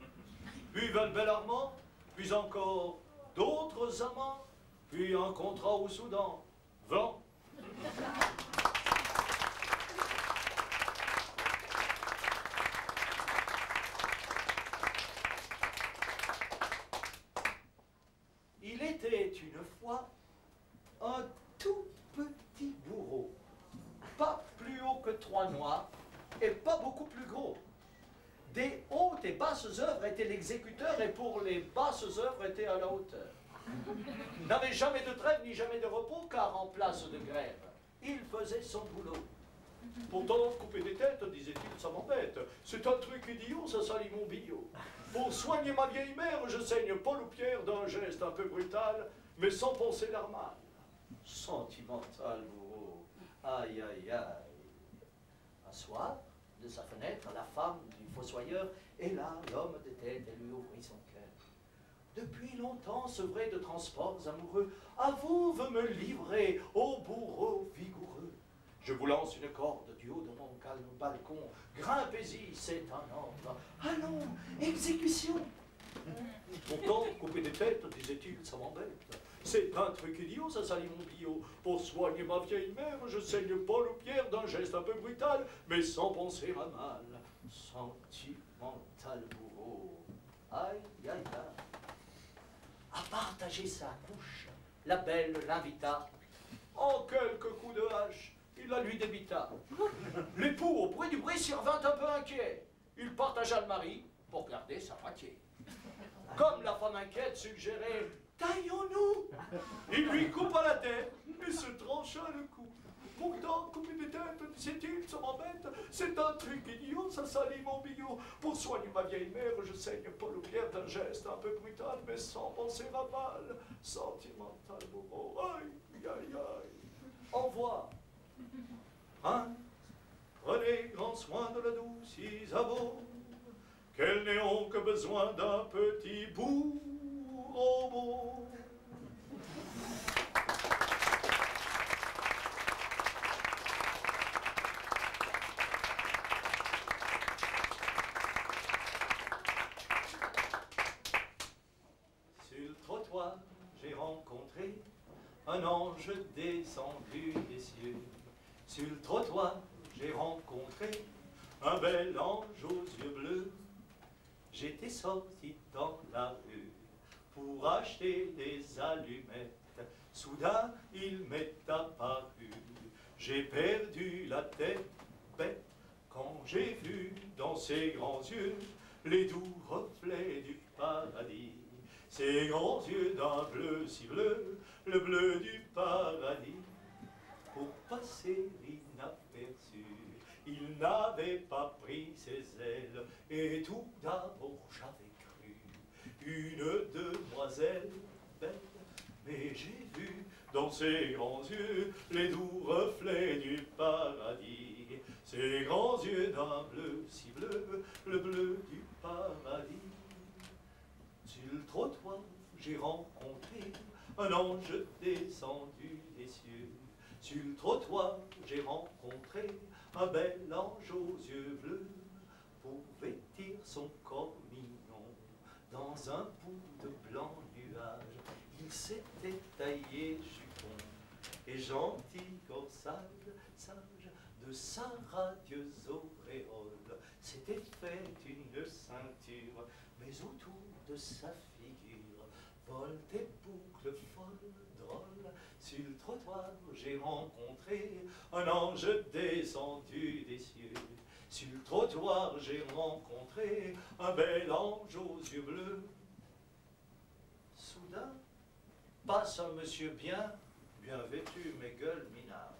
Puis va le bel Armand, puis encore d'autres amants, puis un contrat au Soudan. Vent. Il était une fois un tout petit bourreau, pas plus haut que 3 noix et pas beaucoup plus gros. Des hautes et basses œuvres étaient l'exécuteur et pour les basses œuvres était à la hauteur. N'avait jamais de trêve ni jamais de repos car en place de grève, il faisait son boulot. Pourtant, couper des têtes, disait-il, ça m'embête. C'est un truc idiot, ça salit mon billot. Pour soigner ma vieille mère, je saigne Paul ou Pierre d'un geste un peu brutal, mais sans penser l'armal. Sentimental, bourreau. Aïe, aïe, aïe. Un soir, de sa fenêtre, la femme du fossoyeur, et là, l'homme de tête, elle lui ouvrit son cœur. Depuis longtemps, sevré de transports amoureux, à vous veut me livrer, ô bourreau vigoureux. Je vous lance une corde du haut de mon calme balcon. Grimpez-y, c'est un ordre. Allons, exécution. Pourtant, couper des têtes, disait-il, ça m'embête. C'est un truc idiot, ça salit mon billot. Pour soigner ma vieille mère, je saigne Paul ou Pierre d'un geste un peu brutal, mais sans penser à mal. Sentimental bourreau. Aïe, aïe, aïe. À partager sa couche, la belle l'invita. En quelques coups de hache, il la lui débita. L'époux, au bruit du bruit, s'y revint un peu inquiet. Il partagea le mari pour garder sa moitié. Comme la femme inquiète suggérait « Taillons-nous !» il lui coupa la tête et se trancha le cou. Pourtant, couper des têtes, disait-il, ça m'embête. C'est un truc idiot, ça salit mon billot. Pour soigner ma vieille mère, je saigne Paul ou Pierre d'un geste un peu brutal, mais sans penser à mal. Sentimental bourreau, aïe, aïe, aïe. Au revoir. Hein? Prenez grand soin de la douce Isabeau. besoin d'un petit bout robot. Sur le trottoir, j'ai rencontré un ange descendu des cieux. Sur le trottoir, j'ai rencontré un bel ange aux yeux bleus. J'étais sorti dans la rue pour acheter des allumettes. Soudain, il m'est apparu. J'ai perdu la tête bête quand j'ai vu dans ses grands yeux les doux reflets du paradis. Ses grands yeux d'un bleu si bleu, le bleu du paradis. Pour passer inaperçu, il n'avait pas pris ses ailes, et tout d'abord j'avais cru une demoiselle belle. Mais j'ai vu dans ses grands yeux les doux reflets du paradis. Ses grands yeux d'un bleu si bleu, le bleu du paradis. Sur le trottoir, j'ai rencontré un ange descendu des cieux. Sur le trottoir, j'ai rencontré un bel ange aux yeux bleus pour vêtir son corps mignon dans un bout de blanc nuage. Il s'était taillé jupon et gentil corsage, sage de sa radieuse auréole. S'était fait une ceinture, mais autour de sa figure volent des boucles folles, drôles. Sur le trottoir, j'ai rencontré un ange descendu des cieux. Sur le trottoir, j'ai rencontré un bel ange aux yeux bleus. Soudain, passe un monsieur bien vêtu, mais gueule minable.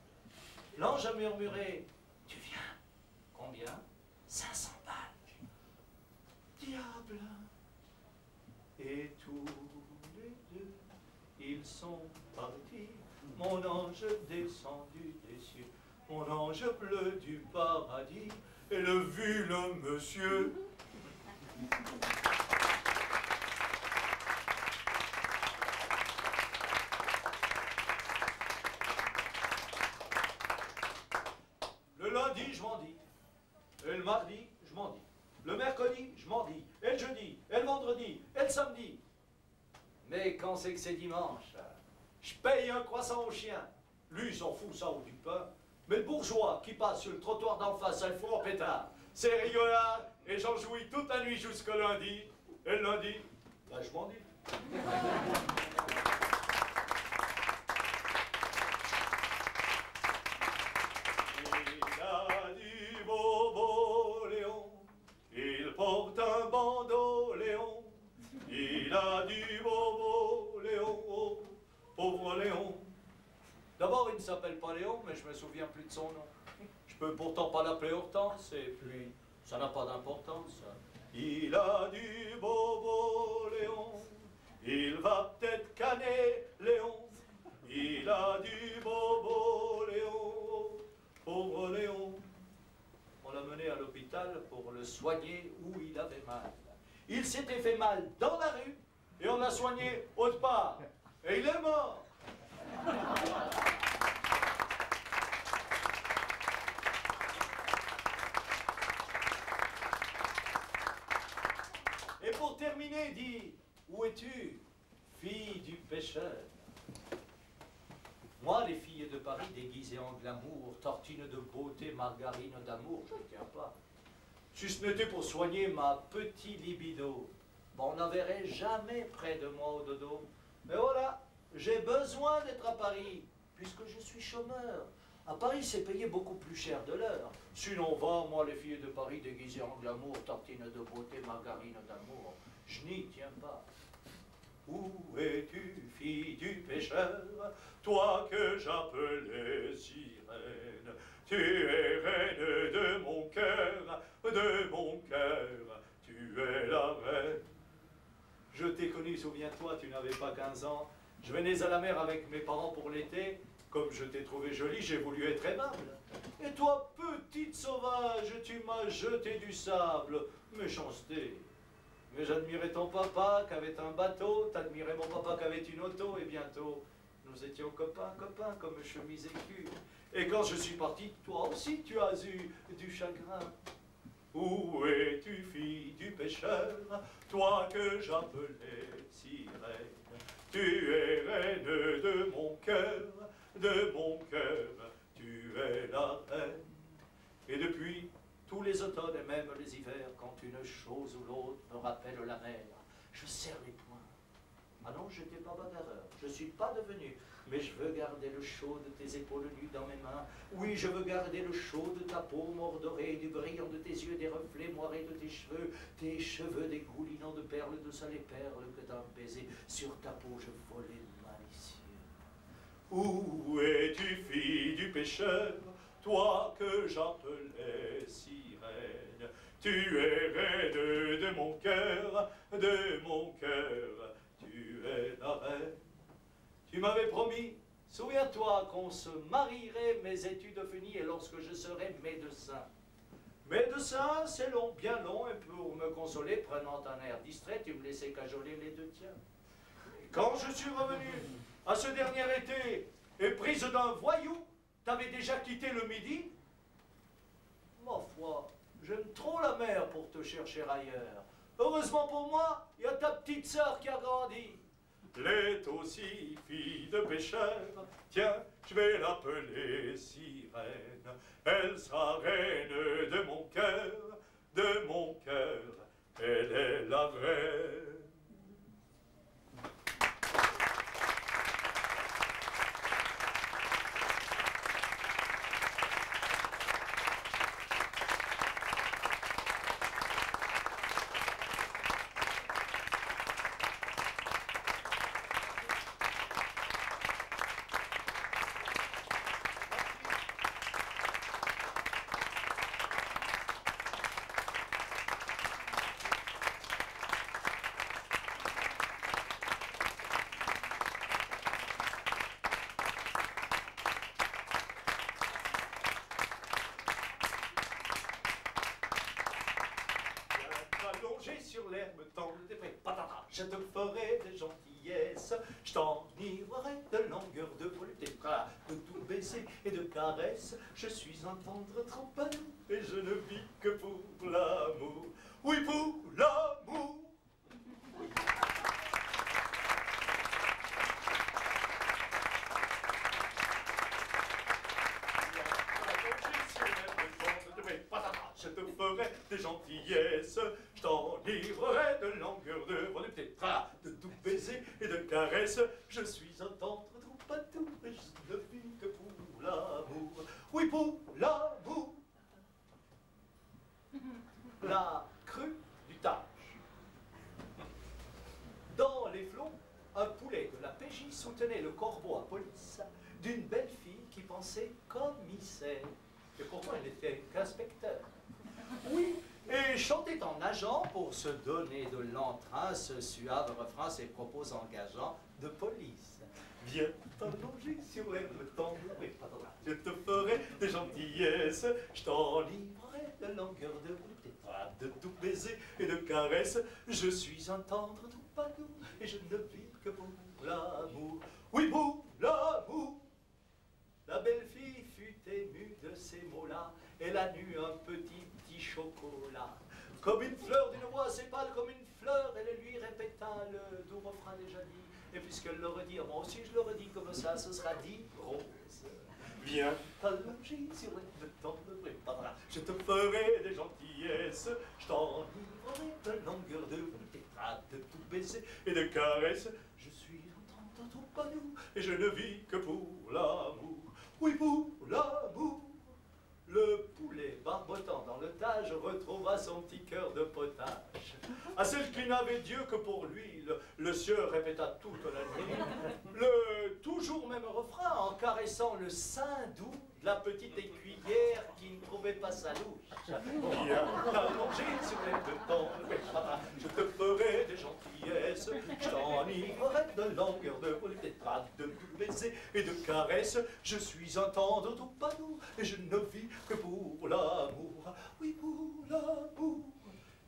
L'ange a murmuré, « Tu viens? Combien? 500 balles. » Diable! Et tous les deux, ils sont partis. Mon ange descendu des cieux, mon ange bleu du paradis, et le vu le monsieur. Le lundi, je m'en dis. Et le mardi, je m'en dis. Le mercredi, je m'en dis. Et le jeudi, et le vendredi, et le samedi. Mais quand c'est que c'est dimanche, je paye un croissant au chien. Lui, il s'en fout, ça, ou du pain. Mais le bourgeois qui passe sur le trottoir d'en face, ça le fout en pétard. C'est rigolard, et j'en jouis toute la nuit jusqu'au lundi. Et le lundi, ben, je m'en dis. Il a du bobo Léon, il porte un bandeau Léon. Il a du bobo Léon, oh, pauvre Léon. D'abord, il ne s'appelle pas Léon, mais je me souviens plus de son nom. Je peux pourtant pas l'appeler Hortense, et puis ça n'a pas d'importance. Il a du bobo Léon, il va peut-être canner Léon. Il a du bobo Léon, oh, pauvre Léon. On l'a mené à l'hôpital pour le soigner où il avait mal. Il s'était fait mal dans la rue et on l'a soigné autre part. Et il est mort. Et pour terminer, dit, où es-tu, fille du pêcheur? Moi, les filles de Paris déguisées en glamour, tartines de beauté, margarine d'amour, je ne tiens pas. Si ce n'était pour soigner ma petite libido, bon, on n'en verrait jamais près de moi au dodo. Mais voilà, j'ai besoin d'être à Paris, puisque je suis chômeur. À Paris, c'est payé beaucoup plus cher de l'heure. Sinon, va, moi, les filles de Paris déguisées en glamour, tartines de beauté, margarine d'amour, je n'y tiens pas. Où es-tu, fille du pêcheur, toi que j'appelais sirène? Tu es reine de mon cœur, tu es la reine. Je t'ai connu, souviens-toi, tu n'avais pas 15 ans. Je venais à la mer avec mes parents pour l'été. Comme je t'ai trouvé jolie, j'ai voulu être aimable. Et toi, petite sauvage, tu m'as jeté du sable. Méchanceté. Mais j'admirais ton papa qui avait un bateau, t'admirais mon papa qui avait une auto, et bientôt, nous étions copains, copains, comme chemise et cul. Et quand je suis parti, toi aussi tu as eu du chagrin. Où es-tu, fille du pêcheur, toi que j'appelais sirène? Tu es reine de mon cœur, tu es la reine. Et depuis tous les automnes et même les hivers, quand une chose ou l'autre me rappelle la mer, je serre les poings. Ah non, je n'étais pas bagarreur, je ne suis pas devenu, mais je veux garder le chaud de tes épaules nues dans mes mains. Oui, je veux garder le chaud de ta peau mordorée, du brillant de tes yeux, des reflets moirés de tes cheveux dégoulinant de perles, de salées perles que d'un baiser sur ta peau je volais malicieux. Où es-tu, fille du pêcheur, toi que j'appelais sirène? Tu es reine de mon cœur, tu es la reine. Tu m'avais promis, souviens-toi, qu'on se marierait, mes études finies, et lorsque je serai médecin. Médecin, c'est long, bien long, et pour me consoler, prenant un air distrait, tu me laissais cajoler les deux tiens. Et quand je suis revenu à ce dernier été, et prise d'un voyou, t'avais déjà quitté le Midi? Ma foi, j'aime trop la mer pour te chercher ailleurs. Heureusement pour moi, il y a ta petite sœur qui a grandi. Elle est aussi fille de pêcheur, tiens, je vais l'appeler sirène. Elle sera reine de mon cœur, elle est la reine. Sur l'herbe tendre des prés, patata, je te ferai des gentillesses, je t'enivrerai de longueur de volupté, de tout baiser et de caresses. Je suis un tendre trop amour et je ne vis que pour l'amour. Oui, pour l'amour. Je te ferai des gentillesses, je t'enivrerai de longueur de volupté, de tout baiser et de caresses. Je suis un tendre troubadour et je ne vis que pour l'amour. Oui, pour l'amour. La crue du Tage. Dans les flots, un poulet de la PJ soutenait le corbeau à police d'une belle fille qui pensait commissaire. Et pourtant, elle n'était qu'inspecteur. Oui, et chantait en nageant pour se donner de l'entrain, ce suave refrain, ses propos engageants de police. Viens t'allonger sur l'herbe tendre, je te ferai des gentillesses, je t'enivrerai de longueur de volupté, de tout baiser et de caresses. Je suis un tendre troubadour et je ne vis que pour l'amour. Oui, pour l'amour. La belle fille fut émue de ces mots-là. Elle a nu un petit chocolat. Comme une fleur d'une voix assez pâle, comme une fleur, elle lui répéta le doux refrain déjà dit. Et puisqu'elle le redit, moi aussi je le redis comme ça, ce sera dit rose. Viens t'allonger sur le temps de préparer. Je te ferai des gentillesses, je t'enivrerai de longueur de volupté, de tout baiser et de caresses. Je suis un tendre troubadour et je ne vis que pour l'amour. Oui, pour l'amour. Le poulet barbotant dans le Tage retrouva son petit cœur de potage. À celle qui n'avait Dieu que pour lui, le sieur répéta toute la nuit le toujours même refrain en caressant le sein doux de la petite écuyère qui ne trouvait pas sa louche. Viens t'allonger sur les temps, je te ferai des gentillesses, je t'enivrerai de longueur de volupté, de tout baiser et de caresses. Je suis un tendre troubadour et je ne vis que pour l'amour. Oui, pour l'amour.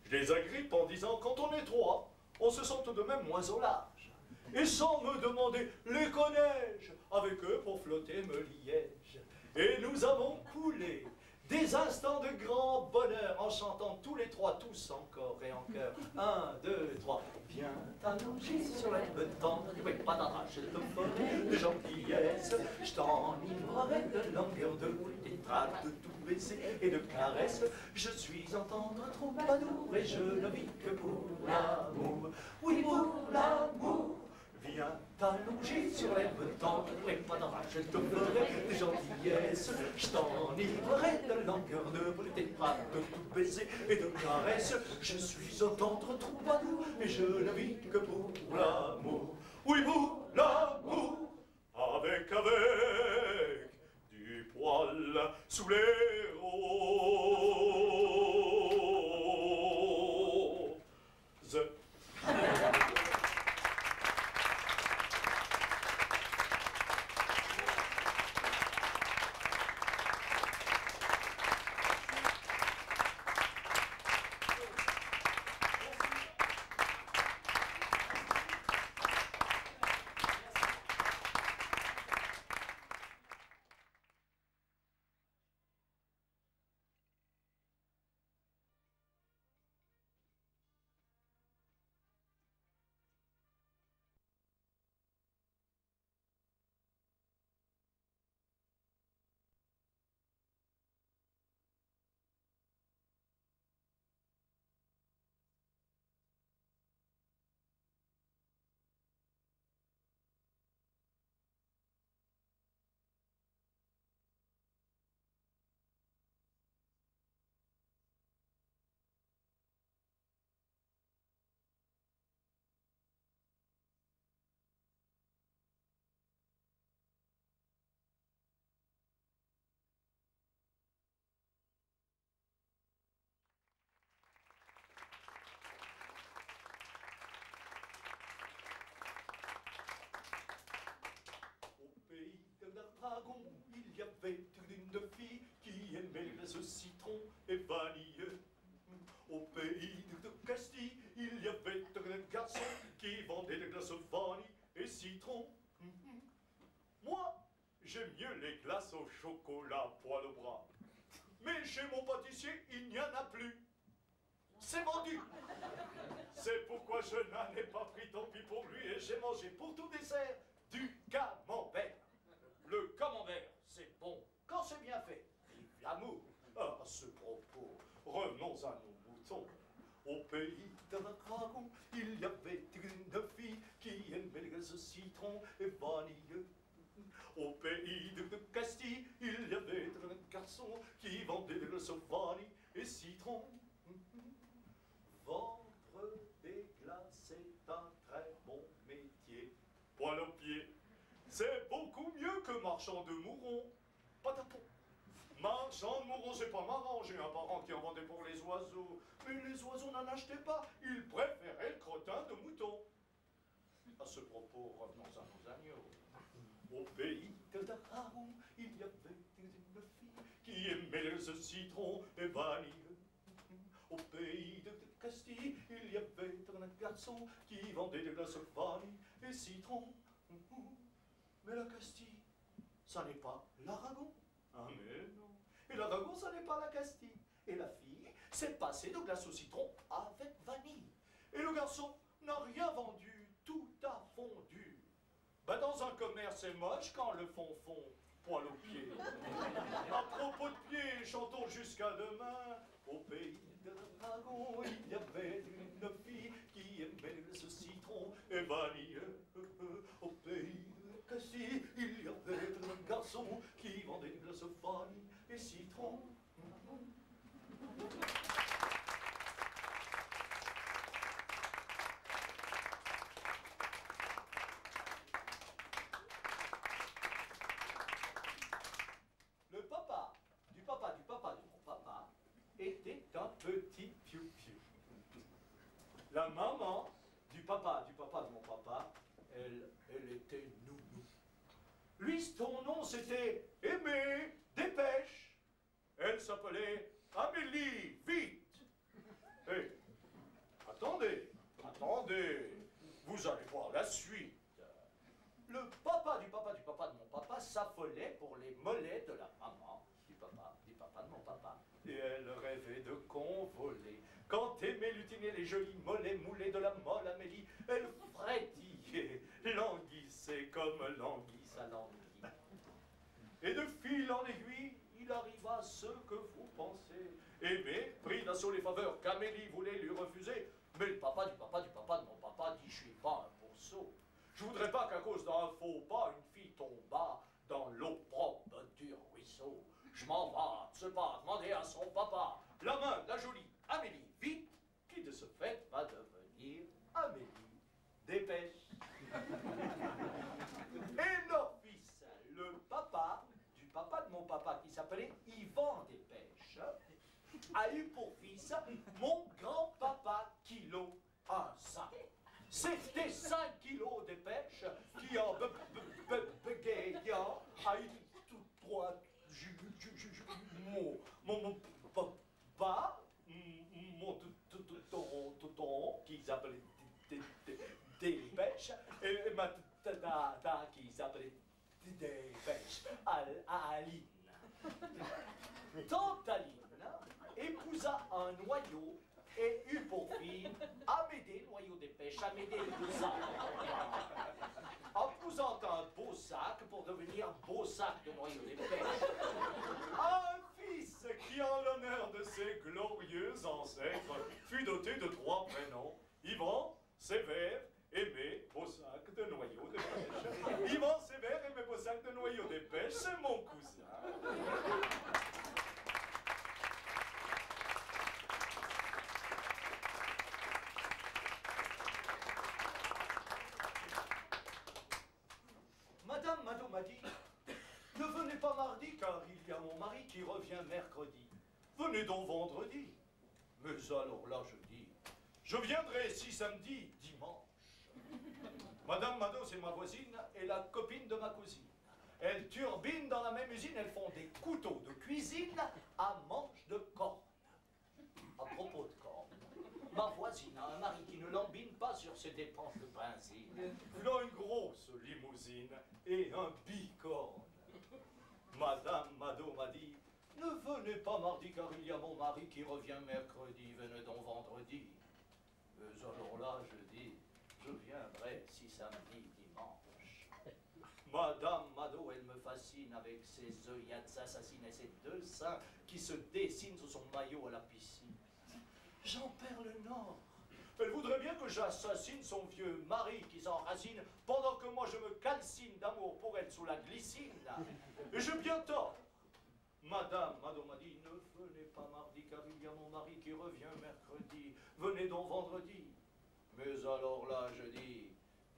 Je les agrippe en disant, quand on est trois, on se sent tout de même moins au large. Et sans me demander, les connais-je? Avec eux pour flotter me liège. Et nous avons coulé des instants de grand bonheur en chantant tous les trois, tous encore et en chœur. 1, 2, 3. Viens t'allonger sur l'herbe tendre, oui, pas d'arrache de forêt de gentillesse. Je t'enivrerai de longueur de tes traces, de tout baiser et de caresses. Je suis en tendre troubadour et je ne vis que pour l'amour. Oui, pour l'amour. Viens t'allonger sur l'herbe tendre, oui, pas d'arrache, je te ferai des gentillesses. Je t'enivrerai de longueur de tes bras, de tout baiser et de caresses. Je suis un tendre troubadour et je ne vis que pour l'amour. Oui, pour l'amour. Avec du poil sous les roses. Dragon, il y avait une fille qui aimait le citron et vanille. Au pays de Castille, il y avait un garçon qui vendait des glaces vanille et citron. Moi, j'aime mieux les glaces au chocolat poil au bras. Mais chez mon pâtissier, il n'y en a plus. C'est vendu. C'est pourquoi je n'en ai pas pris, tant pis pour lui, et j'ai mangé pour tout dessert du camembert. Le camembert, c'est bon quand c'est bien fait. Vive l'amour. À ce propos, revenons à nos moutons. Au pays d'un dragon, il y avait une fille qui aimait les glaces citron et vanille. Au pays de Castille, il y avait un garçon qui vendait des glaces vanille et citron. Vendre des glaces, c'est un très bon métier. Poil aux pieds. C'est beaucoup mieux que marchand de mourons. Patapon. Marchand de mourons, c'est pas marrant. J'ai un parent qui en vendait pour les oiseaux. Mais les oiseaux n'en achetaient pas. Ils préféraient le crottin de mouton. À ce propos, revenons à nos agneaux. Au pays de Daharon, il y avait une fille qui aimait le citron et vanille. Au pays de Castille, il y avait un garçon qui vendait des glaces vanille et citron. Mais la Castille, ça n'est pas l'Aragon. Ah mais non. Et l'Aragon, ça n'est pas la Castille. Et la fille s'est passée de glace au citron avec vanille. Et le garçon n'a rien vendu, tout a fondu. Ben dans un commerce, c'est moche quand le fond, poil aux pieds. À propos de pieds, chantons jusqu'à demain. Au pays de l'Aragon, il y avait une fille qui aimait ce citron et vanille. Au pays de Castille, il y avait un garçon qui vendait des glaces vanille et citron. Le papa de mon papa était un petit piou-piou. La maman du papa de mon papa, elle était nounou. Lui, son nom, c'était Aimé Dépêche. Elle s'appelait Amélie Vite. Et attendez, attendez. Vous allez voir la suite. Le papa du papa du papa de mon papa s'affolait pour les mollets de la maman du papa de mon papa. Et elle rêvait de convoler. Quand aimait lutiner les jolis mollets moulés de la molle Amélie, elle frétillait, languissait comme l'anguille à l'anguille. Et de fil en aiguille, il arriva ce que vous pensez. Aimé prit d'assaut les faveurs qu'Amélie voulait lui refuser, mais le papa du papa du papa de mon papa dit « Je suis pas un pourceau. Je voudrais pas qu'à cause d'un faux pas, une fille tombât dans l'eau propre du ruisseau. Je m'en vais, ce pas demander à son papa la main de la jolie Amélie, vite, qui de ce fait va devenir Amélie. Dépêche. Et leur fils, le papa du papa de mon papa, qui s'appelait Yvan Dépêche, a eu pour fils mon grand-papa Kilo, un sac. C'était 5 kilos de pêche qui, en bégayant, a eu tout droit mon papa, mon tonton, qui s'appelait Dépêche, et ma tata, qui s'appelait Dépêche, Aline. Tante Aline épousa un noyau et eut pour fille Amédée, noyau des pêches, Amédée le sac. En posant un beau sac pour devenir beau sac de noyau des pêches. Un fils qui, en l'honneur de ses glorieux ancêtres, fut doté de 3 prénoms. Yvan, Sévère, Aimé, beau sac de noyau des pêches. Yvan, Sévère, Aimé, beau sac de noyau des pêches, c'est mon cousin. Madame Mado m'a dit, ne venez pas mardi car il y a mon mari qui revient mercredi. Venez donc vendredi. Mais alors là je dis, je viendrai si samedi, dimanche. Madame Mado, c'est ma voisine et la copine de ma cousine. Elles turbinent dans la même usine, elles font des couteaux de cuisine à manche de corne. À propos de corne, ma voisine a un mari qui ne lambine pas sur ses dépenses de benzine. Il a une grosse limousine et un bicorne. Madame Mado m'a dit, ne venez pas mardi car il y a mon mari qui revient mercredi, venez donc vendredi. Mais alors là, je dis, je viendrai si samedi, dimanche. Madame Mado, elle me fascine avec ses œillades assassines et ses 2 seins qui se dessinent sous son maillot à la piscine. J'en perds le nord. Elle voudrait bien que j'assassine son vieux mari qui s'enracine pendant que moi je me calcine d'amour pour elle sous la glycine. Et j'ai bien tort. Madame Mado m'a dit, ne venez pas mardi car il y a mon mari qui revient mercredi. Venez donc vendredi. Mais alors là, je dis,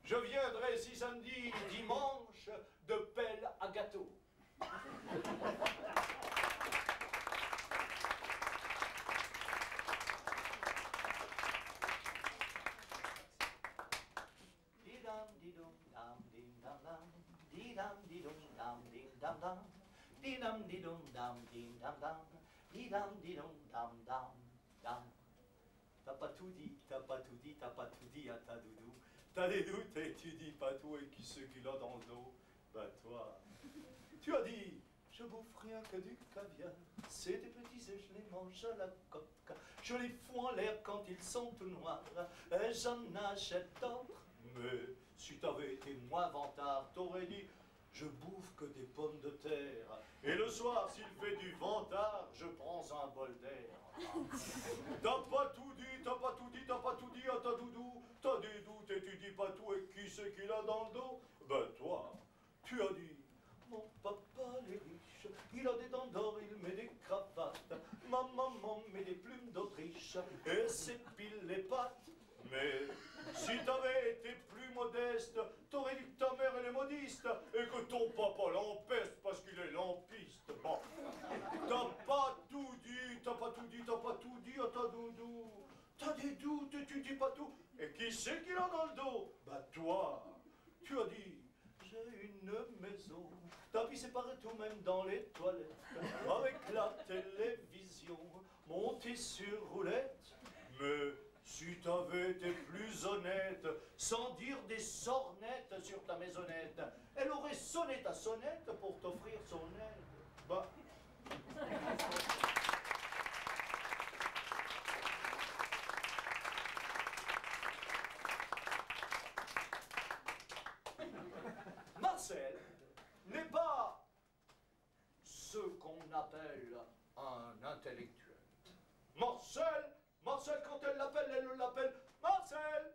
je viendrai si samedi, dimanche, de pelle à gâteau. Didam didum dam dim dam dam, didam didum dam dim dam dam, didam didum dam dim dam dam, didam didum dam dam dam. T'as pas tout dit, t'as pas tout dit, t'as pas tout dit à ta doudou. T'as des doutes et tu dis pas tout et qui ce qu'il a dans le dos. Bah toi, tu as dit, je bouffe rien que du caviar. C'est des petits et je les mange à la coque. Je les fous en l'air quand ils sont tout noirs. Et j'en achète d'autres. Mais si t'avais été moins vantard, t'aurais dit, je bouffe que des pommes de terre. Et le soir, s'il fait du ventard, je prends un bol d'air. T'as pas tout dit, t'as pas tout dit, t'as pas tout dit à ta doudou. T'as des doutes et tu dis pas tout et qui c'est qu'il a dans le dos? Ben toi, tu as dit, mon papa est riche, il a des dents d'or, il met des cravates. Ma maman met des plumes d'Autriche et s'épile les pattes. Mais si t'avais été plus modeste, t'aurais dit que ta mère elle est modiste et que ton papa l'empeste parce qu'il est lampiste. Bon, t'as pas tout dit, t'as pas tout dit, t'as pas tout dit à ta doudou. T'as des doutes et tu dis pas tout. Et qui c'est qui l'a dans le dos? Bah toi, tu as dit, j'ai une maison, tapis séparé tout même dans les toilettes, avec la télévision montée sur roulette. Mais Si t'avais été plus honnête, sans dire des sornettes sur ta maisonnette, elle aurait sonné ta sonnette pour t'offrir son aide. Bah. Marcel n'est pas ce qu'on appelle un intellectuel. Marcel, quand elle l'appelle Marcel.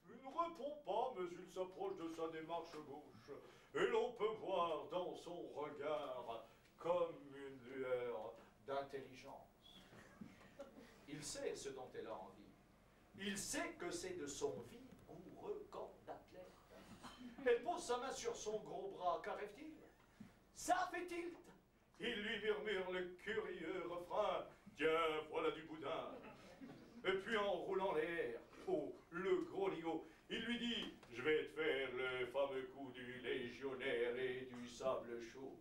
Il ne répond pas, mais il s'approche de sa démarche gauche. Et l'on peut voir dans son regard comme une lueur d'intelligence. Il sait ce dont elle a envie. Il sait que c'est de son vigoureux corps d'athlète. Elle pose sa main sur son gros bras. Qu'arrive-t-il? Ça fait tilt. Il lui murmure le curieux refrain. Tiens, voilà du boudin. Et puis en roulant l'air, oh, le gros ligot, il lui dit, je vais te faire le fameux coup du légionnaire et du sable chaud.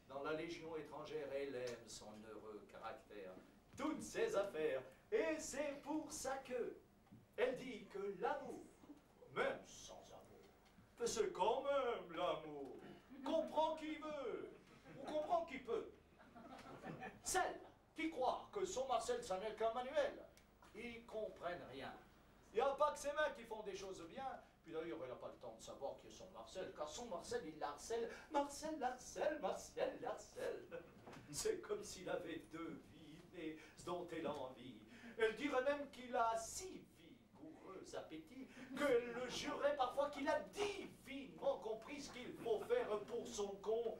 Dans la Légion étrangère, elle aime son heureux caractère, toutes ses affaires, et c'est pour ça que elle dit que l'amour, même sans amour, c'est quand même l'amour, comprend qui veut, ou comprend qui peut. Celle qui croit que son Marcel, ça n'est qu'un manuel, ils comprennent rien. Il n'y a pas que ses mains qui font des choses bien. Puis d'ailleurs, il n'a pas le temps de savoir qui est son Marcel, car son Marcel, il l'harcèle. Marcel l'harcèle, Marcel l'harcèle. C'est comme s'il avait deux vies, mais ce dont elle a envie. Elle dirait même qu'il a si vigoureux appétit qu'elle le jurerait parfois qu'il a divinement compris ce qu'il faut faire pour son con.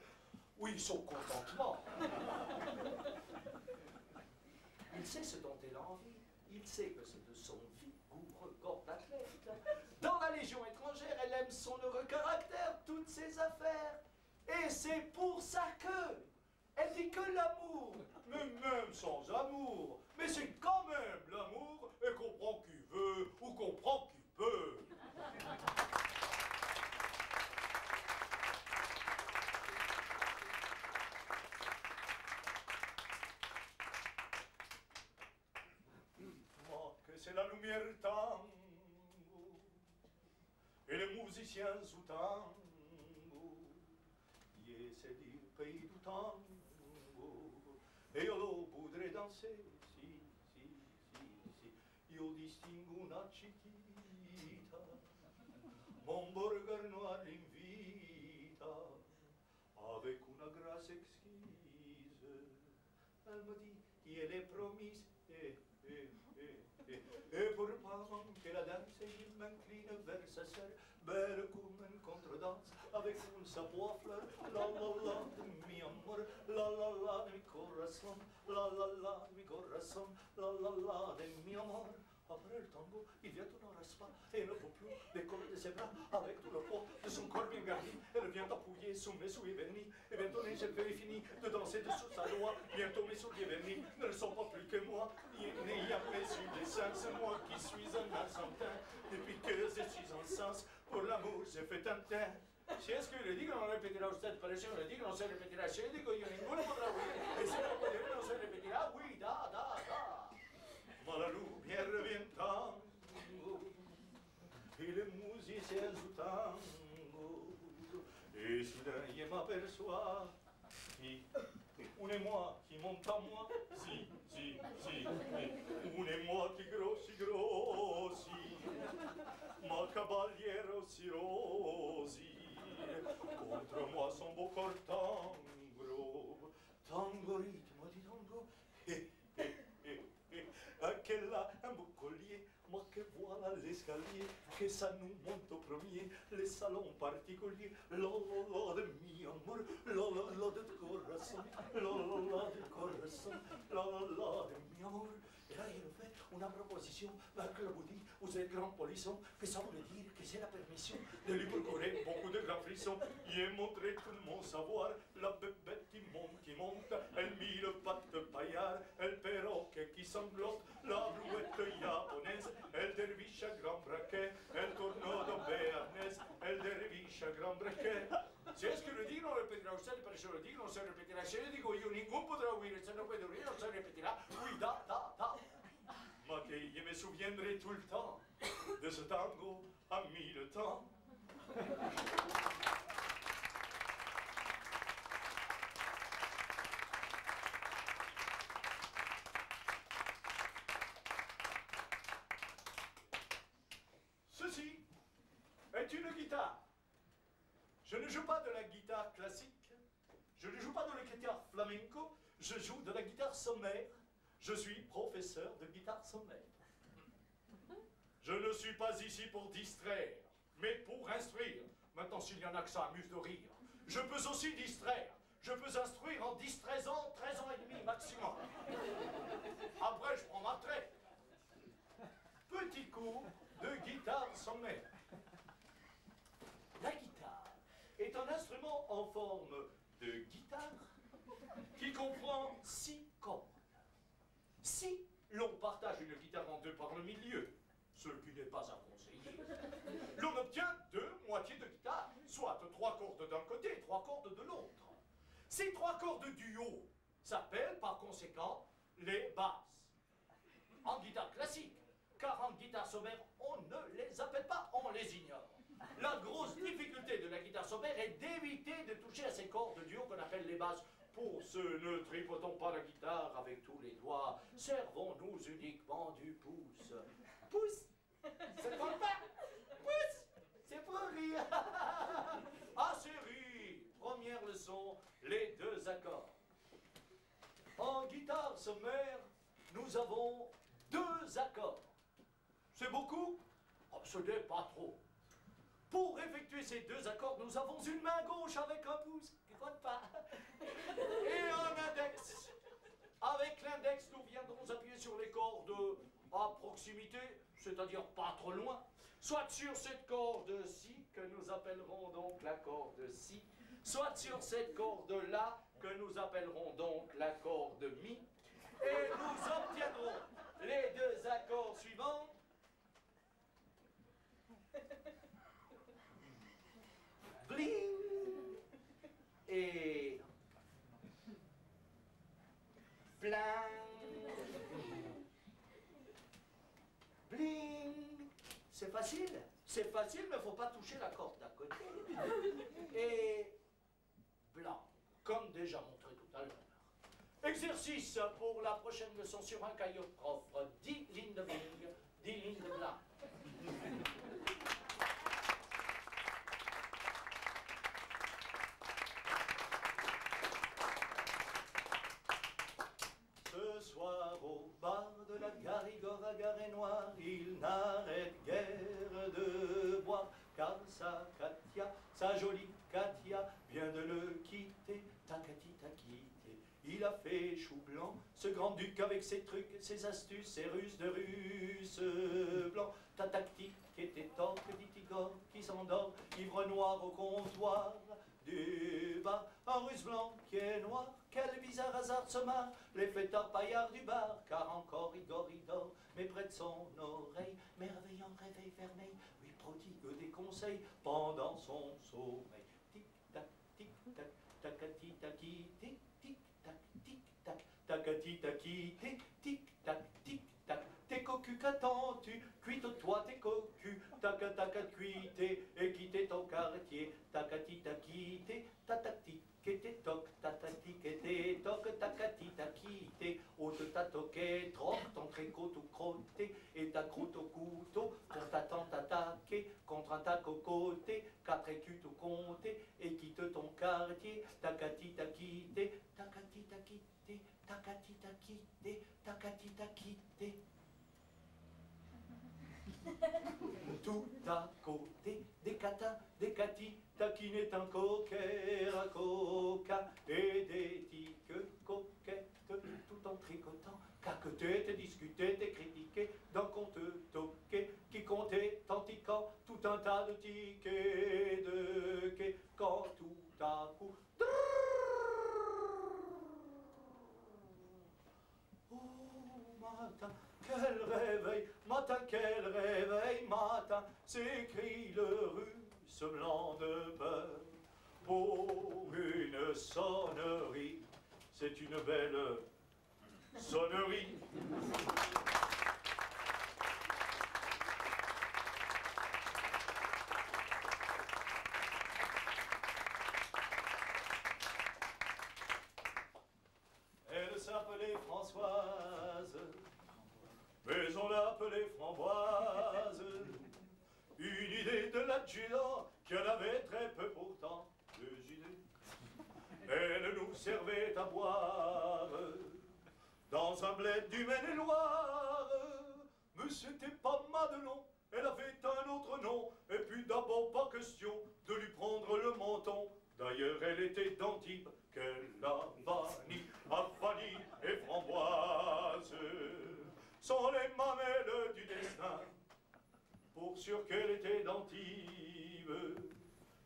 Oui, son contentement. Il sait ce dont elle a envie. Il sait que c'est de son vigoureux corps d'athlète. Dans la Légion étrangère, elle aime son heureux caractère, toutes ses affaires. Et c'est pour ça que elle dit que l'amour, mais même sans amour, mais c'est quand même l'amour, et comprend qui veut ou comprend qui peut. C'est la lumière tango, et les musiciens sous tango, et c'est du pays du tango, et io lo voudrais danser, si, io distingo una chiquita, mon burger noir l'invita, avec una grâce exquise, elle me dit qu'elle est promise, et pour pas manquer la danse, il m'incline vers sa sœur, belle comme une contredanse, avec un sabot à fleurs, la de mi amor, la de mi corazón, la de mi corazón, la de mi amor. Après le tango, il vient une raspa et ne peut plus décoller de ses bras avec tout le poids de son corps bien garni. Elle vient appuyer sur mes souliers vernis. Et bientôt les j'ai fini de danser dessous sa loi. Bientôt mes souliers vernis ne sont pas plus que moi. Il n'y a pas sur les seins, c'est moi qui suis un argentin. Depuis que je suis en sens, pour l'amour j'ai fait un teint. Si es que le digo, no repetirá usted, por eso le digo, no se repetirá. Si le digo, yo ninguno podrá oír. Y si no puede oír, no se repetirá. Oui, da. Ma la lumière vient tango, et les musiciens jouent tango, et soudain il m'aperçoit, un est moi qui monte à moi, si, un est moi qui grossit, ma cavalière aussi rosie, contre moi son beau corps tango rythme di tango, qu'elle a un beau collier, moi que voilà l'escalier, que ça nous monte au premier, les salons particuliers, la de mi amor, la de corazon, la de corazon, la de mi amor. Et là, il fait une proposition, avec le dit, vous êtes grand polisson, que ça voulait dire que c'est la permission de lui procurer beaucoup de grands frissons. Il a montré tout mon savoir, la bébête qui monte, elle mit le pâte paillard, elle perroquet qui sanglote, la brouette japonaise, elle derviche à grand braquet, elle tornado béarnaise, elle derviche à grand braquet. Si es que lo digo, no repetirá usted, pero si lo digo, no se repetirá. Si yo digo, yo ningún podrá oír, se no puede oír, no se repetirá. Uy, da. Ma che et je me souviendrai tout le temps de ce tango à 1000 temps. Ceci est une guitare. Je ne joue pas de la guitare classique, je ne joue pas de la guitare flamenco, je joue de la guitare sommaire. Je suis professeur de guitare sommaire. Je ne suis pas ici pour distraire, mais pour instruire. Maintenant, s'il y en a que ça amuse de rire, je peux aussi distraire. Je peux instruire en 10-13 ans, 13 ans et demi maximum. Après, je prends ma retraite. Petit cours de guitare sommaire. La guitare est un instrument en forme de guitare qui comprend 6 cordes. Si l'on partage une guitare en deux par le milieu, ce qui n'est pas à conseiller, l'on obtient 2 moitiés de guitare, soit 3 cordes d'un côté et 3 cordes de l'autre. Ces 3 cordes du haut s'appellent par conséquent les basses. En guitare classique, car en guitare sommaire, on ne les appelle pas, on les ignore. La grosse difficulté de la guitare sommaire est d'éviter de toucher à ces cordes du haut qu'on appelle les basses. Pour ce, ne tripotons pas la guitare avec tous les doigts, servons-nous uniquement du pouce. Pouce, c'est pas pouce, c'est pour rire. Ah, c'est rire. Première leçon, les 2 accords. En guitare sommaire, nous avons 2 accords. C'est beaucoup? Oh, ce n'est pas trop. Pour effectuer ces 2 accords, nous avons une main gauche avec un pouce, qui compte pas, et un index. Avec l'index, nous viendrons appuyer sur les cordes à proximité, c'est-à-dire pas trop loin, soit sur cette corde-ci, que nous appellerons donc la corde Si, soit sur cette corde-là, que nous appellerons donc la corde Mi, et nous obtiendrons les 2 accords suivants. Bling et bling. Bling. C'est facile, mais il ne faut pas toucher la corde d'à côté. Et blanc, comme déjà montré tout à l'heure. Exercice pour la prochaine leçon sur un cahier de prof. 10 lignes de bling, 10 lignes de blanc. Ce soir au bar de la Garigore à Garenne-Noire, il n'arrête guère de boire, car sa Katia, sa jolie Katia, vient de le quitter, Takati t'a quitté. Il a fait chou blanc, ce grand-duc avec ses trucs, ses astuces, ses ruses de russe blanc. Ta tactique était torque, dit Igor, qui s'endort, ivre noir au comptoir du bar. Un russe blanc qui est noir, quel bizarre hasard se marre, les fêtards paillards du bar, car encore Igor il dort, mais près de son oreille, merveillant réveil vermeil, lui prodigue des conseils pendant son sommeil. Tic-tac, tic-tac, tacati taki, tic-tic-tac, tic-tac, tacati taki, tic-tac, tic-tac. T'es cocu, qu'attends-tu? Cuite-toi tes cocus, tac-tac, cuité, et quitter ton quartier, tacati tacité, tatati, qu'était toc, tatati, qu'était toc, tacati tacité, ôte ta toquette, troc, ton tricot tout crotté, et ta croûte au couteau, pour ta tante attaquer, contre un tac au côté, 4 écus tout compté, et quitte ton quartier, tacati tacité, tacati tacité, tacati tacité, tacati tacité. Tout à côté, des catas, des catis, taquinait un coquet à coca, et des tiques coquettes, tout en tricotant, caquetait, t'es discuté, t'es critiqué, d'un conte toqué, qui comptait, tantiquant, tout un tas de tickets de quai, quand tout à coup, oh matin, quel réveil, matin, s'écrie le russe blanc de peur. Pour une sonnerie, c'est une belle sonnerie. adjudant qui en avait très peu pourtant des idées. Elle nous servait à boire dans un bled du Maine-et-Loire. Mais c'était pas Madelon, elle avait un autre nom. Et puis d'abord pas question de lui prendre le menton. D'ailleurs elle était d'Antibes, qu'elle a vanille, vanille et framboise sont les mamelles du destin. Pour sûr qu'elle était d'Antibes,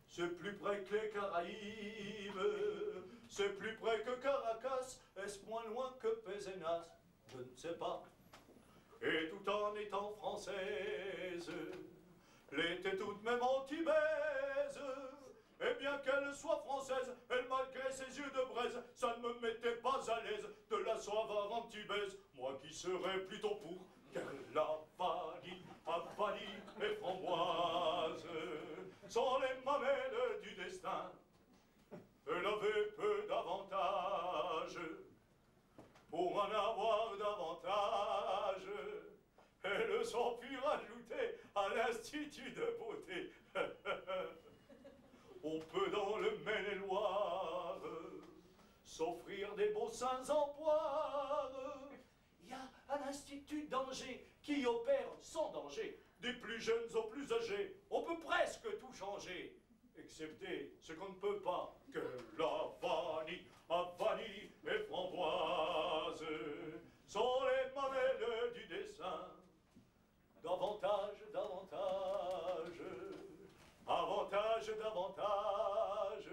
c'est plus près que les Caraïbes, c'est plus près que Caracas, est-ce moins loin que Pézenas? Je ne sais pas. Et tout en étant française, l'était tout de même antibaise. Et bien qu'elle soit française, elle malgré ses yeux de braise, ça ne me mettait pas à l'aise de la savoir antibaise. Moi qui serais plutôt pour qu'elle la vanille, et framboise sont les mamelles du destin. Elle avait peu d'avantages, pour en avoir davantage, elles ont pu rajouter à l'Institut de beauté. On peut dans le Maine-et-Loire s'offrir des beaux seins en poire. Il y a un institut d'Angers qui opère sans danger, des plus jeunes aux plus âgés. On peut presque tout changer, excepté ce qu'on ne peut pas, que la vanille, et framboise sont les mamelles du dessin. Davantage, davantage, avantage, davantage,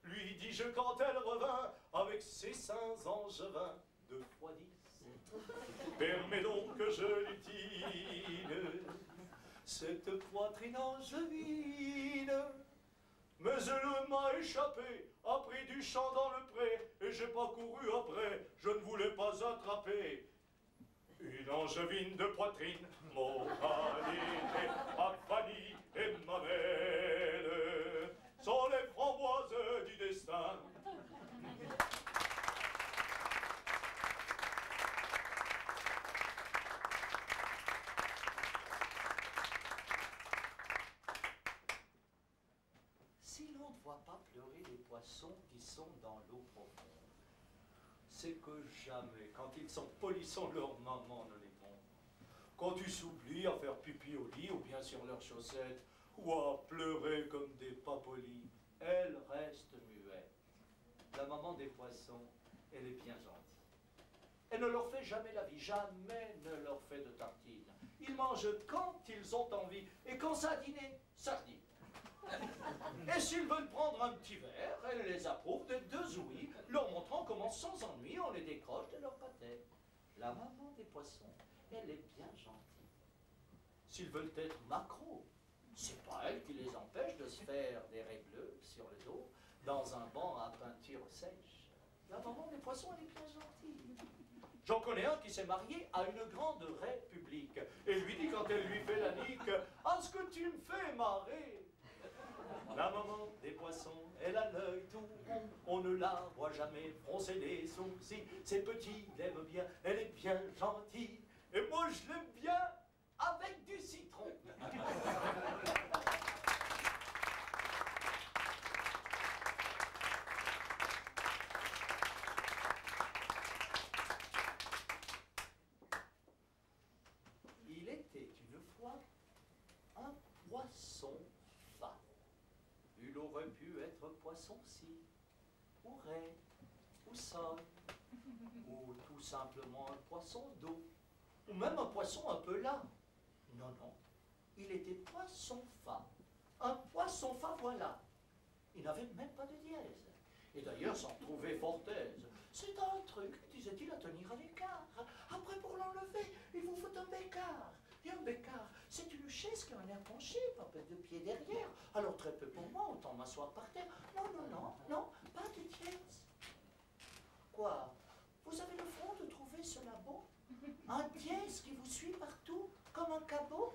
lui dis-je quand elle revint avec ses seins angevins, 2 fois 10. Permets donc que je l'utile, cette poitrine angevine. Mais elle m'a échappé, a pris du champ dans le pré, et j'ai pas couru après, je ne voulais pas attraper. Une angevine de poitrine, moralité, vanille et mamelle, sont les framboises du destin. Si l'on ne voit pas pleurer les poissons qui sont dans l'eau profonde, c'est que jamais, quand ils sont polissons, leur maman ne les pond. Quand tu s'oublies à faire pipi au lit ou bien sur leurs chaussettes, ou à pleurer comme des pas polis, elles restent muettes. La maman des poissons, elle est bien gentille. Elle ne leur fait jamais la vie, jamais ne leur fait de tartines. Ils mangent quand ils ont envie, et quand ça a dîné, sardines. Et s'ils veulent prendre un petit verre, elle les approuve de 2 ouïes, leur montrant comment sans ennui on les décroche de leur pâté. La maman des poissons, elle est bien gentille. S'ils veulent être maquereaux, c'est pas elle qui les empêche de se faire des raies bleues sur le dos dans un banc à peinture sèche. La maman des poissons, elle est bien gentille. J'en connais un qui s'est marié à une grande raie publique et lui dit quand elle lui fait la nique, « Ah, ce que tu me fais marrer !» La maman des poissons, elle a l'œil tout rond, on ne la voit jamais froncer les sourcils. Ses petits l'aiment bien, elle est bien gentille, et moi je l'aime bien avec du citron. Il était une fois un poisson fin. Il aurait pu être poisson-ci, ou raie, ou sole, ou tout simplement un poisson d'eau, ou même un poisson un peu là. Non, non, il était poisson-fa. Un poisson-fa, voilà. Il n'avait même pas de dièse. Et d'ailleurs, s'en trouvait fort aise. C'est un truc, disait-il, à tenir à l'écart. Après, pour l'enlever, il vous faut un bécard. Et un bécard, c'est une chaise qui a un air penché, pas peu de pieds derrière. Alors, très peu pour moi, autant m'asseoir par terre. Non, non, non, non, pas de dièse. Quoi? Vous avez le front de trouver cela beau? Un dièse qui vous suit partout, comme un cabot?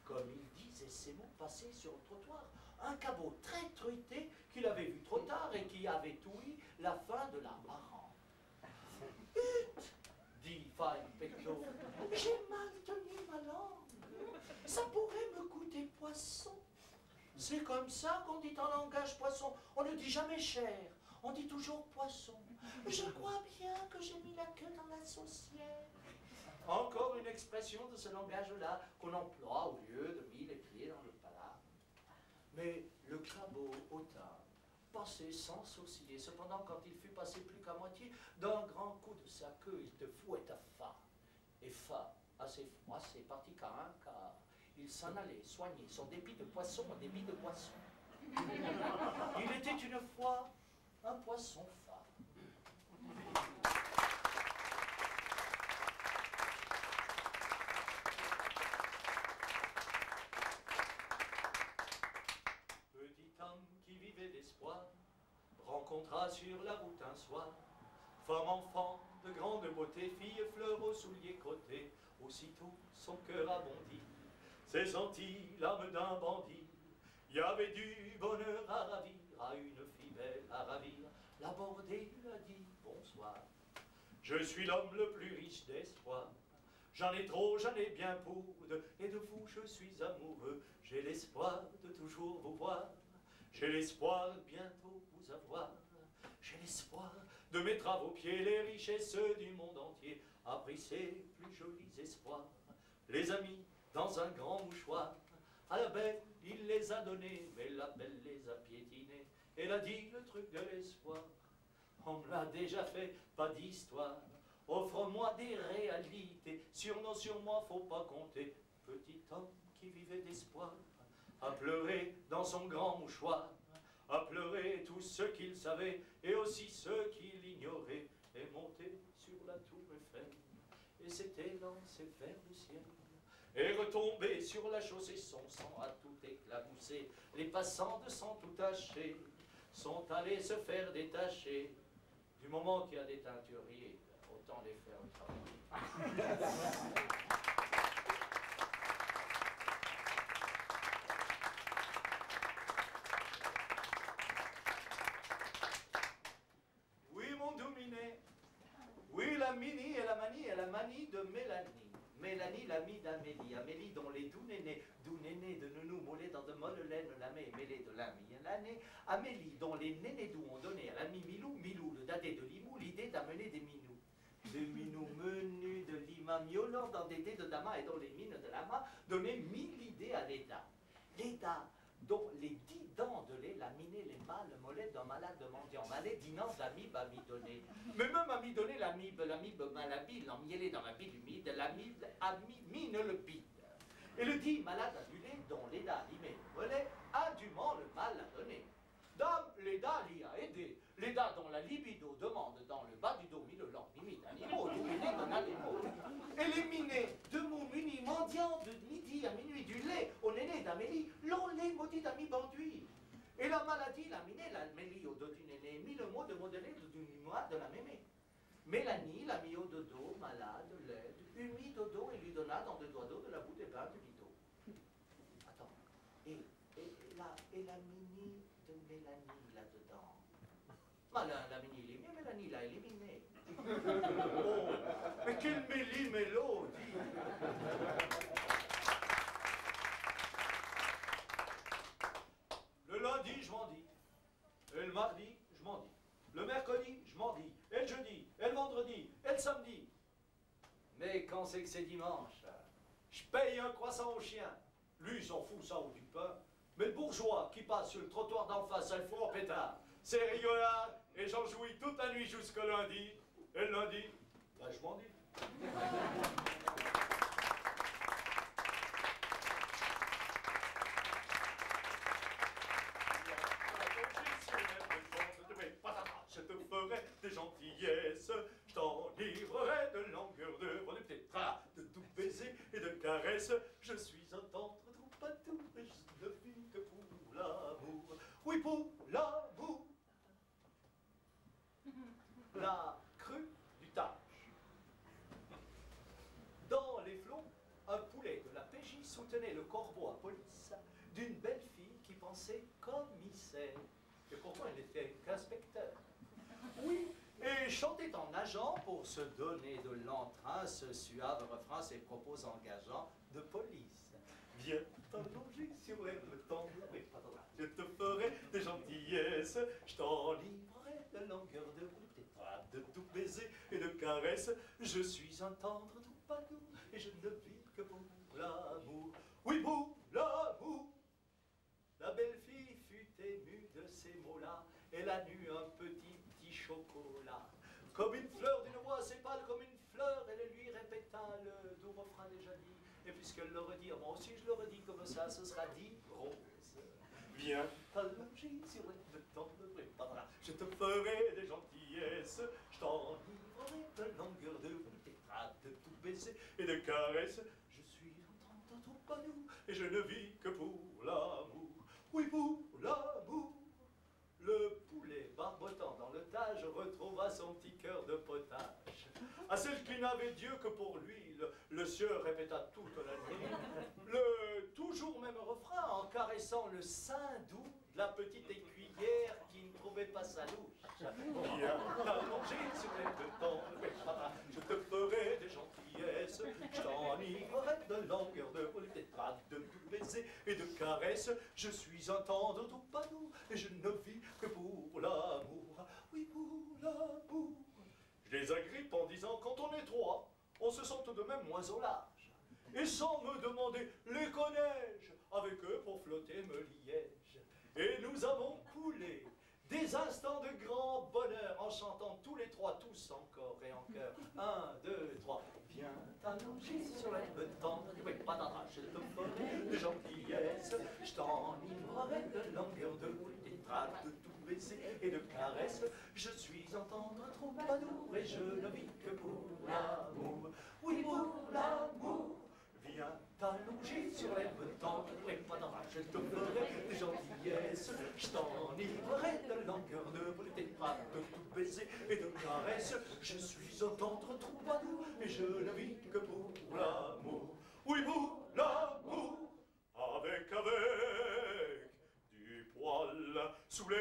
Comme il disait ces mots passés sur le trottoir. Un cabot très truité qu'il avait vu trop tard et qui avait ouï la fin de la marrante. Hut! Dit Fine Pecto, j'ai mal tenu ma langue. Ça pourrait me coûter poisson. C'est comme ça qu'on dit en langage poisson. On ne dit jamais chair, on dit toujours poisson. Je crois bien que j'ai mis la queue dans la saucière. Encore une expression de ce langage-là qu'on emploie au lieu de mis les pieds dans le plat. Mais le crabeau hautain passait sans sourciller. Cependant, quand il fut passé plus qu'à moitié, d'un grand coup de sa queue, il te fouetta fa. Et fa, assez froissé, parti qu'à un quart. Il s'en allait soigner son débit de poisson en débit de poisson. Il était une fois un poisson fa. Petit homme qui vivait d'espoir rencontra sur la route un soir femme, enfant, de grande beauté, fille, fleur aux souliers crottés. Aussitôt son cœur a bondi, s'est senti l'âme d'un bandit. Y avait du bonheur à ravir, à une fille belle à ravir. L'abordé lui a dit bonsoir. Je suis l'homme le plus riche d'espoir. J'en ai trop, j'en ai bien pour de, et de vous je suis amoureux. J'ai l'espoir de toujours vous voir. J'ai l'espoir de bientôt vous avoir. J'ai l'espoir de mettre à vos pieds les richesses du monde entier. Après ces plus jolis espoirs, les amis dans un grand mouchoir. À la belle, il les a donnés, mais la belle les a piétinés. Elle a dit le truc de l'espoir. On me l'a déjà fait, pas d'histoire. Offre-moi des réalités. Sur moi, faut pas compter. Petit homme qui vivait d'espoir a pleuré dans son grand mouchoir. A pleuré tous ceux qu'il savait et aussi ceux qui l'ignoraient. Et monté sur la tour Eiffel et s'était lancé vers le ciel. Et retombé sur la chaussée, son sang a tout éclaboussé. Les passants de sang tout taché sont allés se faire détacher. Du moment qu'il y a des teinturiers, autant les faire travailler. Oui, mon dominé. Oui, la mini et la manie de Mélanie. Mélanie, l'amie d'Amélie. Amélie, dont les doux nénés de nounou mollés dans de molles laines, l'amé mêlée de l'ami et l'année. Amélie, dont les nénés doux ont donné à l'ami Milou, Milou, le dadé de Limou, l'idée d'amener des minous. Des minous menus de Lima, miaulant dans des dés de Dama et dont les mines de Lama donnaient 1000 idées à l'État. L'État, dont les 10 dents de lait laminaient les mâles mollets d'un malade mendiant malais, dînant d'amibe amidonnée. Mais même amidonnée, l'amibe malhabile, emmêlée dans la bile humide, l'amibe mine le bide. Et le dit malade adulé, dont l'État limé le mollet, a dûment le mal à donner. Dame, l'État l'y a aidé. L'État dont la libido demande dans le bas du dos mille langues limite animaux, dominé donna les mots. Et les minés, de mots munis, mendiants de midi à minuit du lait au néné d'Amélie, l'on les maudit d'amis banduits. Et la maladie, la minée, la mélie au dos du néné, mit le mot de modéré du mois de la mémé. Mélanie la mit au dodo, malade, laide, humide dodo et lui donna dans deux doigts d'eau de la boue des bains du lido. Attends, et la mini de Mélanie là-dedans. La mini éliminée, Mélanie l'a éliminée. Oh, mais quelle méli-mélo, dis. Le lundi, je m'en dis. Et le mardi, je m'en dis. Le mercredi, je m'en dis. Et le jeudi, et le vendredi, et le samedi. Mais quand c'est que c'est dimanche, je paye un croissant au chien. Lui, il s'en fout, ça, ou du pain. Mais le bourgeois qui passe sur le trottoir d'en face, ça le fout en pétard. C'est rigolard, et j'en jouis toute la nuit jusqu'au lundi. Et le lundi, ben, je m'en dis. Je te ferai des gentillesses, je t'en livrerai de langueur de bonne petite de doux baisers et de caresses. Je suis un tendre troubadour et je ne vis que pour l'amour. Oui, pour l'amour. La crue du Tage. Dans les flots, un poulet de la PJ soutenait le corbeau à police d'une belle fille qui pensait commissaire. Et pourtant, elle n'était qu'inspecteur. Oui, et chantait en nageant pour se donner de l'entrain, ce suave refrain, ses propos engageants de police. Viens t'allonger sur l'herbe tendre et patata. Je suis un tendre troubadour et je ne vis que pour l'amour. Oui, pour l'amour. La belle fille fut émue de ces mots-là. Elle a nu un petit chocolat. Comme une fleur d'une voix sépale, comme une fleur, elle lui répéta le doux refrain déjà dit. Et puisqu'elle le redit, moi aussi je le redis comme ça, ce sera dit rose. Viens t'allonger sur le temps de préparer. Je te ferai des gentillesses, je t'enivrerai de longueur de tétrade, de tout baiser et de caresses. Je suis en train de troubadour et je ne vis que pour l'amour. Oui, pour l'amour. Le poulet barbotant dans le tage retrouva son petit cœur de potage. À celle qui n'avait Dieu que pour lui, le sieur répéta toute la nuit le toujours même refrain en caressant le sein doux de la petite écuyère qui ne trouvait pas sa louche. Viens t'allonger sur les deux temps, je te ferai des gentillesses, je t'enivrerai de longueur de tétrade, de baisers et de caresses. Je suis un tendre troubadour et je ne vis que pour l'amour. Oui, pour l'amour. Je les agrippe en disant quand on est trois, on se sent tout de même moins au large. Et sans me demander, les connais-je? Avec eux pour flotter me liège. Et nous avons coulé des instants de grand bonheur en chantant tous les trois, tous encore et en chœur. 1, 2, 3. Viens t'allonger sur la tendre, oui, patata, je te ferai de gentillesses, je t'enivrerai de longueur de tétrade, de tout baiser et de caresses. Je suis un tendre troubadour et je ne vis que pour l'amour. Oui, pour l'amour. Viens t'allonger sur l'herbe tendre, oui, patata, je te ferai des gentillesses, je t'enivrerai de longueur de tétrade, de tout baiser et de caresses. Je suis un tendre troubadour et je ne vis que pour l'amour. Oui, pour l'amour. Avec du poil sous les